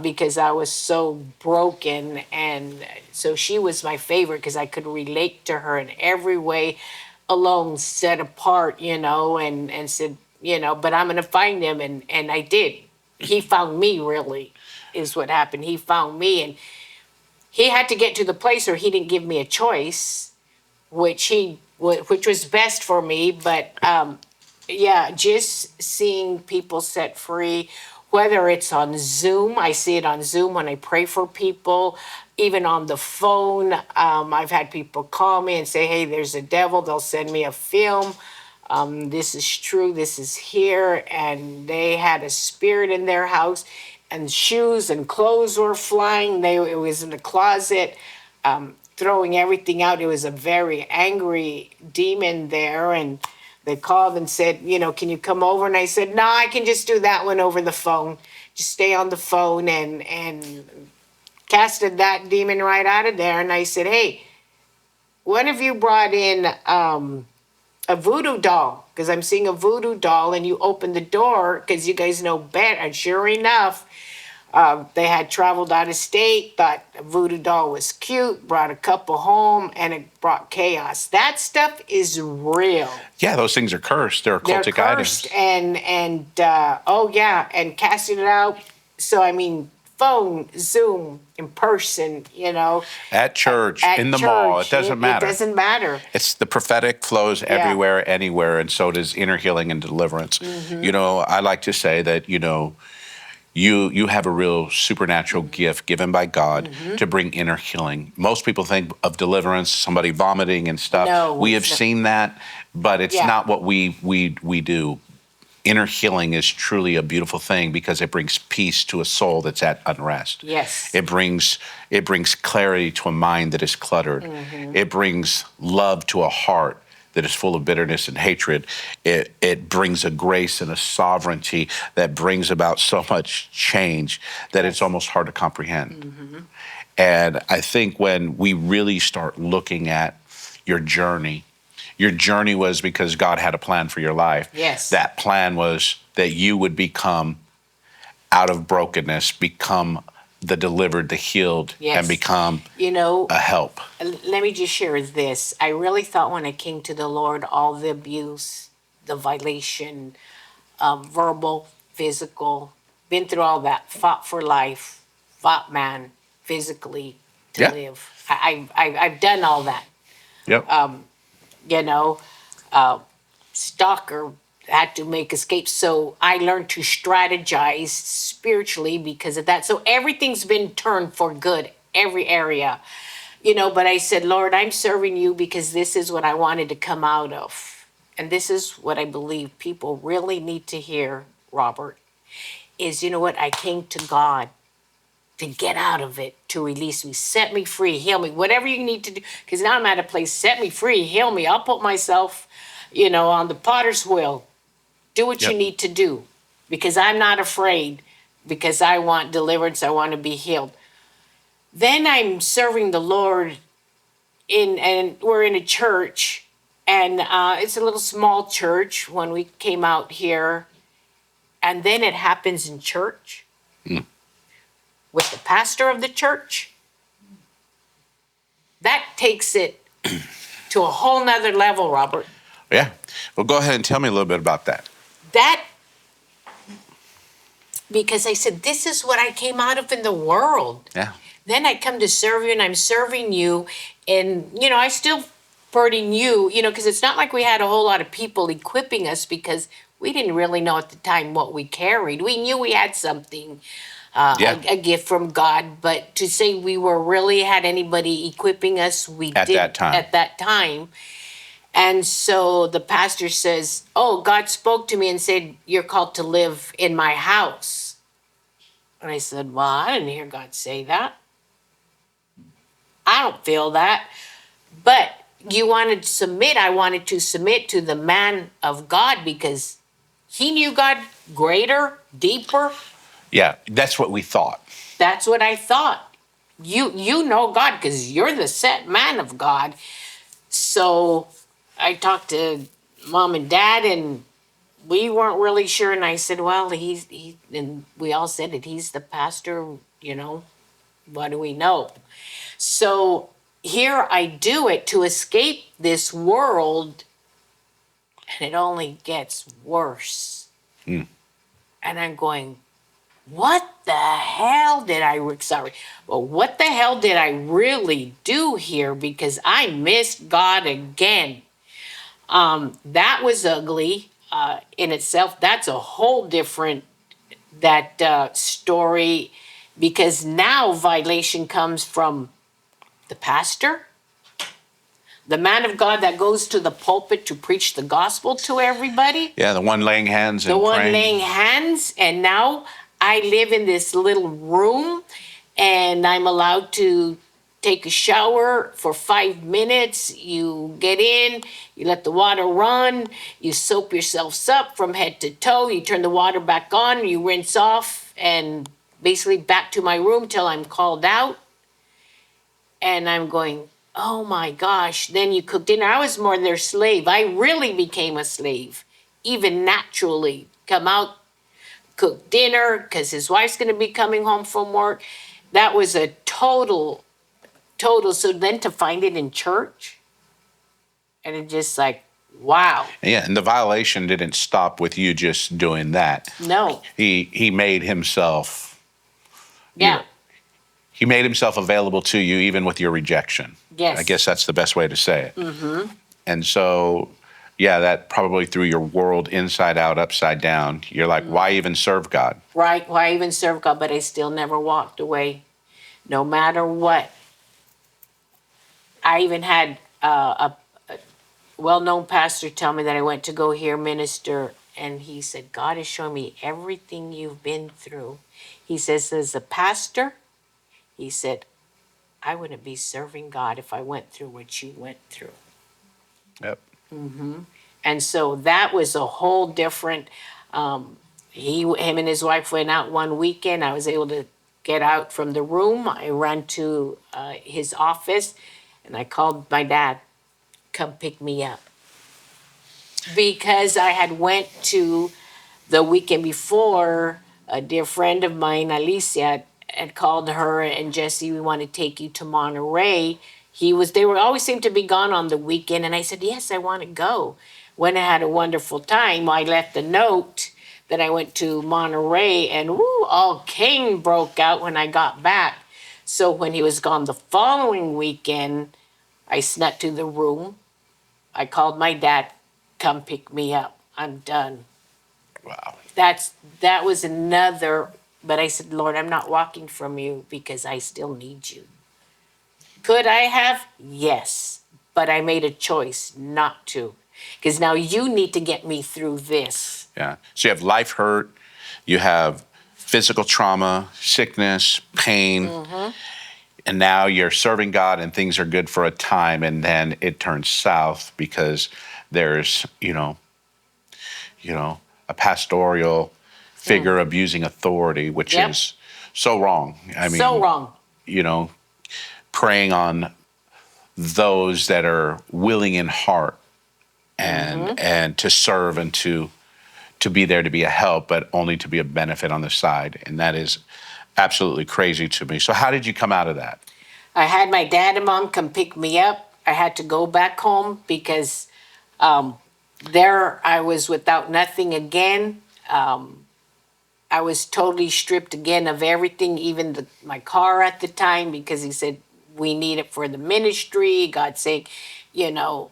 because I was so broken. And so she was my favorite because I could relate to her in every way, alone, set apart, and said, but I'm going to find him. And I did. He found me, really, is what happened. He found me. And he had to get to the place where he didn't give me a choice, which was best for me. But yeah, just seeing people set free, whether it's on Zoom, I see it on Zoom when I pray for people, even on the phone. I've had people call me and say, hey, there's a devil. They'll send me a film. This is true. This is here. And they had a spirit in their house, and shoes and clothes were flying. It was in the closet, throwing everything out. It was a very angry demon there. And they called and said, can you come over? And I said, no, I can just do that one over the phone. Just stay on the phone, and casted that demon right out of there. And I said, hey, one of you brought in a voodoo doll, because I'm seeing a voodoo doll, and you opened the door because you guys know better. And sure enough, they had traveled out of state, thought a voodoo doll was cute, brought a couple home, and it brought chaos. That stuff is real. Yeah, those things are cursed. They're They're occultic cursed, items. and oh yeah, and casting it out. So I mean, phone, Zoom, in person, At church, at in the mall, it church. doesn't matter. It doesn't matter. It's the prophetic flows everywhere, anywhere, and so does inner healing and deliverance. I like to say that, you have a real supernatural gift given by God to bring inner healing. Most people think of deliverance, somebody vomiting and stuff. No, We have it's not. seen that, but it's Yeah. not what we do. Inner healing is truly a beautiful thing because it brings peace to a soul that's at unrest. Yes. It brings clarity to a mind that is cluttered. It brings love to a heart that is full of bitterness and hatred. It brings a grace and a sovereignty that brings about so much change that it's almost hard to comprehend. And I think when we really start looking at your journey was because God had a plan for your life. Yes. That plan was that you would become out of brokenness, become the delivered, the healed, Yes. and become You a help. let me just share this. I really thought when I came to the Lord, all the abuse, the violation, verbal, physical, been through all that, fought for life, fought man physically to Yeah. live. I've done all that. Yep. You know, stalker had to make escapes. So I learned to strategize spiritually because of that. So everything's been turned for good, every area. But I said, Lord, I'm serving you because this is what I wanted to come out of. And this is what I believe people really need to hear, Robert, is what? I came to God to get out of it, to release me, set me free, heal me, whatever you need to do. Because now I'm at a place, set me free, heal me. I'll put myself, on the potter's wheel. Do what you Yep. need to do because I'm not afraid, because I want deliverance. I want to be healed. Then I'm serving the Lord and we're in a church, and it's a little small church when we came out here, and then it happens in church with the pastor of the church. That takes it to a whole nother level, Robert. Yeah. Well, go ahead and tell me a little bit about that. That, because I said, this is what I came out of in the world. Yeah. Then I come to serve you, and I'm serving you, and I still pretty new, because it's not like we had a whole lot of people equipping us, because we didn't really know at the time what we carried. We knew we had something, Yeah. a gift from God, but to say we were really had anybody equipping us, we At did that time. at that time. And so the pastor says, "Oh, God spoke to me and said, you're called to live in my house." And I said, "Well, I didn't hear God say that. I don't feel that." But you wanted to submit. I wanted to submit to the man of God because he knew God greater, deeper. Yeah. That's what we thought. That's what I thought. You know God because you're the set man of God. So I talked to mom and dad, and we weren't really sure. And I said, "Well, and we all said it. He's the pastor. What do we know?" So here I do it to escape this world, and it only gets worse. Mm. And I'm going, what the hell did sorry, well, what the hell did I really do here? Because I missed God again. That was ugly in itself. That's a whole different story, because now violation comes from the pastor, the man of God that goes to the pulpit to preach the gospel to everybody, Yeah. The one laying hands and the one praying. laying hands. And now I live in this little room, and I'm allowed to take a shower for 5 minutes. You get in, you let the water run, you soap yourselves up from head to toe, you turn the water back on, you rinse off, and basically back to my room till I'm called out. And I'm going, oh my gosh. Then you cook dinner. I was more their slave. I really became a slave, even naturally. Come out, cook dinner, because his wife's going to be coming home from work. That was a total. So then to find it in church, and it just like, wow. Yeah. And the violation didn't stop with you just doing that. No. He made himself. Yeah. He made himself available to you even with your rejection. Yes. I guess that's the best way to say it. Mm-hmm. And so, yeah, that probably threw your world inside out, upside down. You're like, why even serve God? Right. Why even serve God? But I still never walked away, no matter what. I even had a well-known pastor tell me that I went to go hear minister, and he said, God is showing me everything you've been through. He says, as a pastor, he said, I wouldn't be serving God if I went through what you went through. Yep. And so that was a whole different. Him and his wife went out one weekend. I was able to get out from the room. I ran to his office, and I called my dad, come pick me up, because I had went to the weekend before. A dear friend of mine, Alicia, had called her and Jesse, we want to take you to Monterey. They were always seem to be gone on the weekend, and I said, yes, I want to go. Went and had a wonderful time. I left a note that I went to Monterey, and all Cain broke out when I got back. So when he was gone the following weekend, I snuck to the room. I called my dad, come pick me up. I'm done. Wow. That was another, but I said, Lord, I'm not walking from you because I still need you. Could I have? Yes. But I made a choice not to. Because now you need to get me through this. Yeah. So you have life hurt, you have physical trauma, sickness, pain, and now you're serving God and things are good for a time, and then it turns south because there's, a pastoral figure abusing authority, which Yep. is so wrong. I mean, So wrong. you know, preying on those that are willing in heart and to serve and to be there to be a help, but only to be a benefit on the side. And that is absolutely crazy to me. So how did you come out of that? I had my dad and mom come pick me up. I had to go back home because there I was without nothing again. I was totally stripped again of everything, even my car at the time, because he said we need it for the ministry. God saying, you know,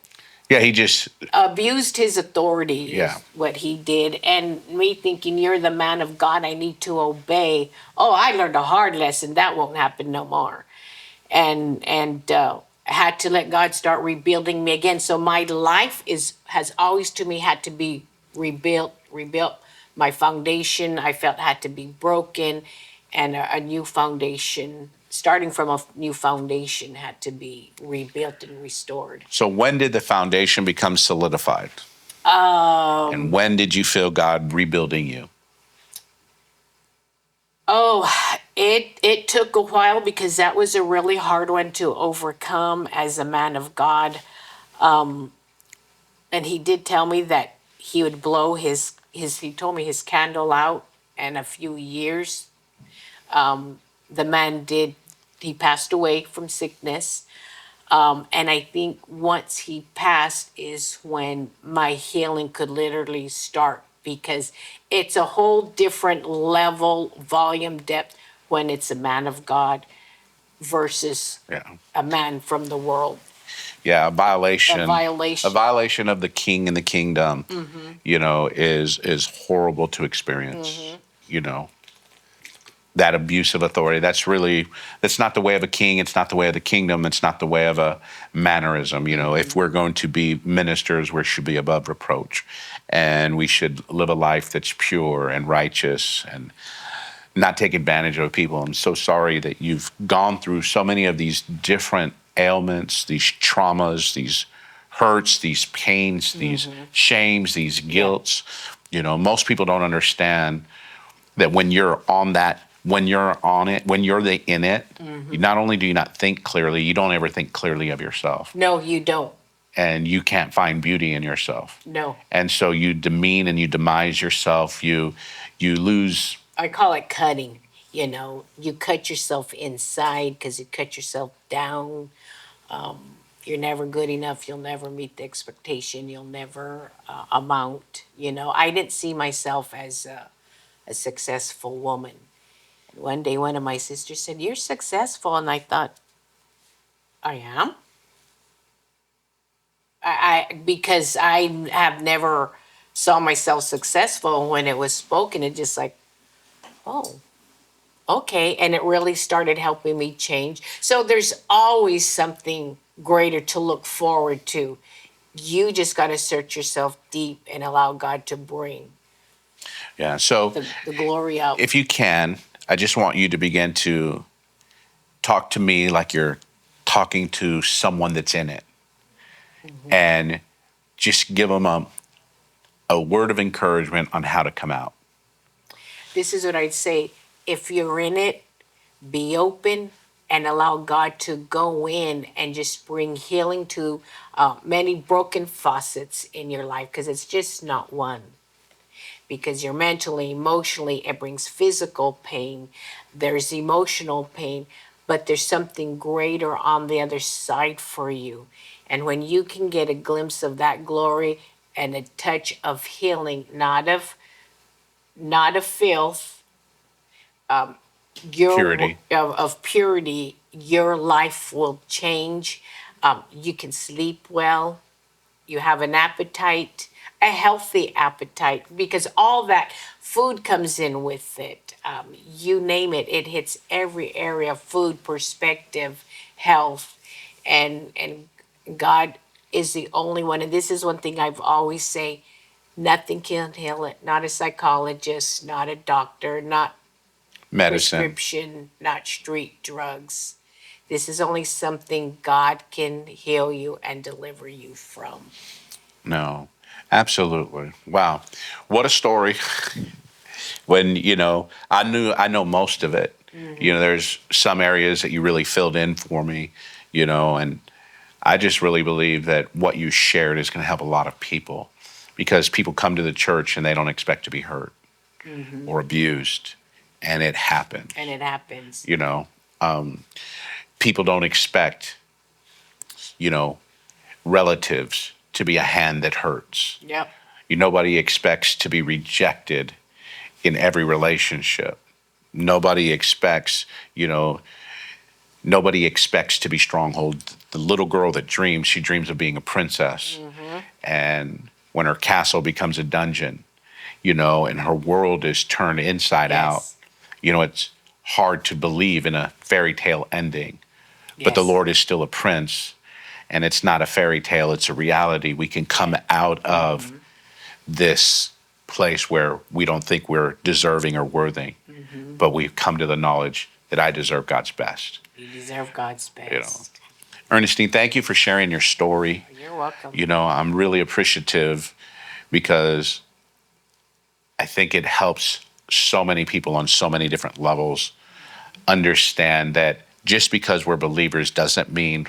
Yeah, he just, abused his authority yeah. is what he did. And me thinking, you're the man of God, I need to obey. Oh, I learned a hard lesson. That won't happen no more. And had to let God start rebuilding me again. So my life has always to me had to be rebuilt. My foundation I felt had to be broken, and a new foundation, starting from a new foundation, had to be rebuilt and restored. So when did the foundation become solidified? And when did you feel God rebuilding you? Oh, it took a while because that was a really hard one to overcome as a man of God. And he did tell me that he would blow his he told me his candle out in a few years. The man did, he passed away from sickness. And I think once he passed is when my healing could literally start, because it's a whole different level, volume, depth when it's a man of God versus Yeah. a man from the world. Yeah, A a violation. violation of the king and the kingdom, is horrible to experience. You know, that abuse of authority. That's not the way of a king. It's not the way of the kingdom. It's not the way of a mannerism. If we're going to be ministers, we should be above reproach, and we should live a life that's pure and righteous and not take advantage of people. I'm so sorry that you've gone through so many of these different ailments, these traumas, these hurts, these pains, these shames, these guilts. Most people don't understand that when you're on it, when you're in it, not only do you not think clearly, you don't ever think clearly of yourself. No, you don't. And you can't find beauty in yourself. No. And so you demean and you demise yourself. You lose. I call it cutting. You cut yourself inside because you cut yourself down. You're never good enough. You'll never meet the expectation. You'll never amount. I didn't see myself as a successful woman. And one day, one of my sisters said, "You're successful," and I thought, "I am." Because I have never saw myself successful. When it was spoken, it just like, oh, okay. And it really started helping me change. So there's always something greater to look forward to. You just got to search yourself deep and allow God to bring Yeah. So the glory out. if you can, I just want you to begin to talk to me like you're talking to someone that's in it, and just give them a word of encouragement on how to come out. This is what I'd say. If you're in it, be open and allow God to go in and just bring healing to many broken faucets in your life, because it's just not one. Because you're mentally, emotionally, it brings physical pain. There's emotional pain, but there's something greater on the other side for you. And when you can get a glimpse of that glory and a touch of healing, not of filth, Purity. of purity, your life will change. You can sleep well. You have an appetite, a healthy appetite, because all that food comes in with it. You name it, it hits every area: food, perspective, health, and God is the only one. And this is one thing I've always say: nothing can heal it. Not a psychologist, not a doctor, not Medicine. prescription, not street drugs. This is only something God can heal you and deliver you from. No, absolutely. Wow. What a story. When, I know most of it, There's some areas that you really filled in for me, and I just really believe that what you shared is going to help a lot of people because people come to the church and they don't expect to be hurt or abused, and it happens. And it happens. People don't expect, relatives to be a hand that hurts. Yep. Nobody expects to be rejected in every relationship. Nobody expects, nobody expects to be stronghold. The little girl that dreams, she dreams of being a princess. And when her castle becomes a dungeon, and her world is turned inside out, it's hard to believe in a fairy tale ending. But the Lord is still a prince, and it's not a fairy tale, it's a reality. We can come out of this place where we don't think we're deserving or worthy, but we've come to the knowledge that I deserve God's best. You deserve God's best. Ernestine, thank you for sharing your story. You're welcome. I'm really appreciative because I think it helps so many people on so many different levels understand that just because we're believers doesn't mean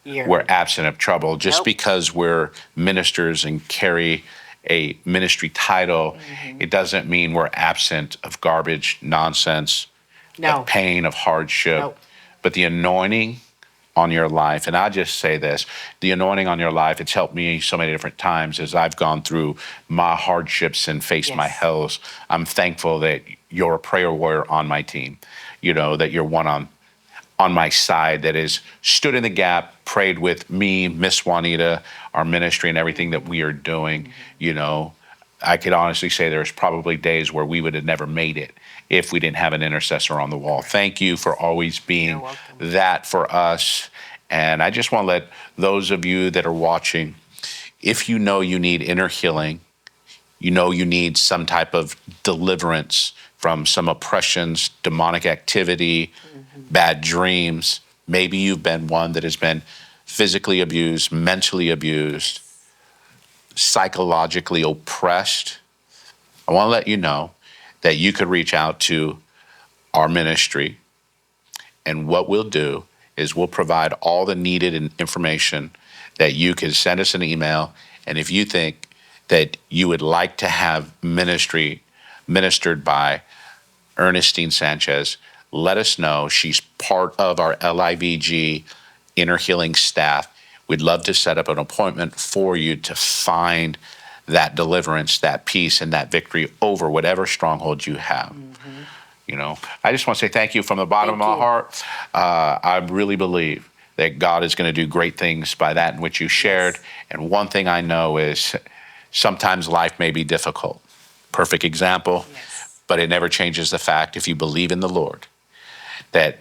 we're absent of trouble. Just because we're ministers and carry a ministry title, it doesn't mean we're absent of garbage, nonsense, of pain, of hardship. But the anointing on your life, and I just say this, the anointing on your life, it's helped me so many different times as I've gone through my hardships and faced my hells. I'm thankful that you're a prayer warrior on my team, that you're one on my side that has stood in the gap, prayed with me, Miss Juanita, our ministry and everything that we are doing. I could honestly say there's probably days where we would have never made it if we didn't have an intercessor on the wall. Thank you for always being that for us. And I just want to let those of you that are watching, if you know you need inner healing, you need some type of deliverance from some oppressions, demonic activity, bad dreams. Maybe you've been one that has been physically abused, mentally abused, psychologically oppressed. I want to let you know that you could reach out to our ministry, and what we'll do is we'll provide all the needed information that you can send us an email. And if you think that you would like to have ministry ministered by Ernestine Sanchez, let us know. She's part of our LIVG inner healing staff. We'd love to set up an appointment for you to find that deliverance, that peace, and that victory over whatever stronghold you have. I just want to say thank you from the bottom of my heart. I really believe that God is going to do great things by that in which you shared. And one thing I know is sometimes life may be difficult. Perfect example. But it never changes the fact, if you believe in the Lord, that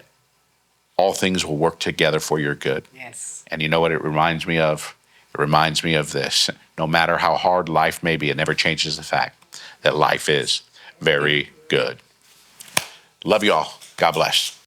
all things will work together for your good. And you know what it reminds me of? It reminds me of this. No matter how hard life may be, it never changes the fact that life is very good. Love you all. God bless.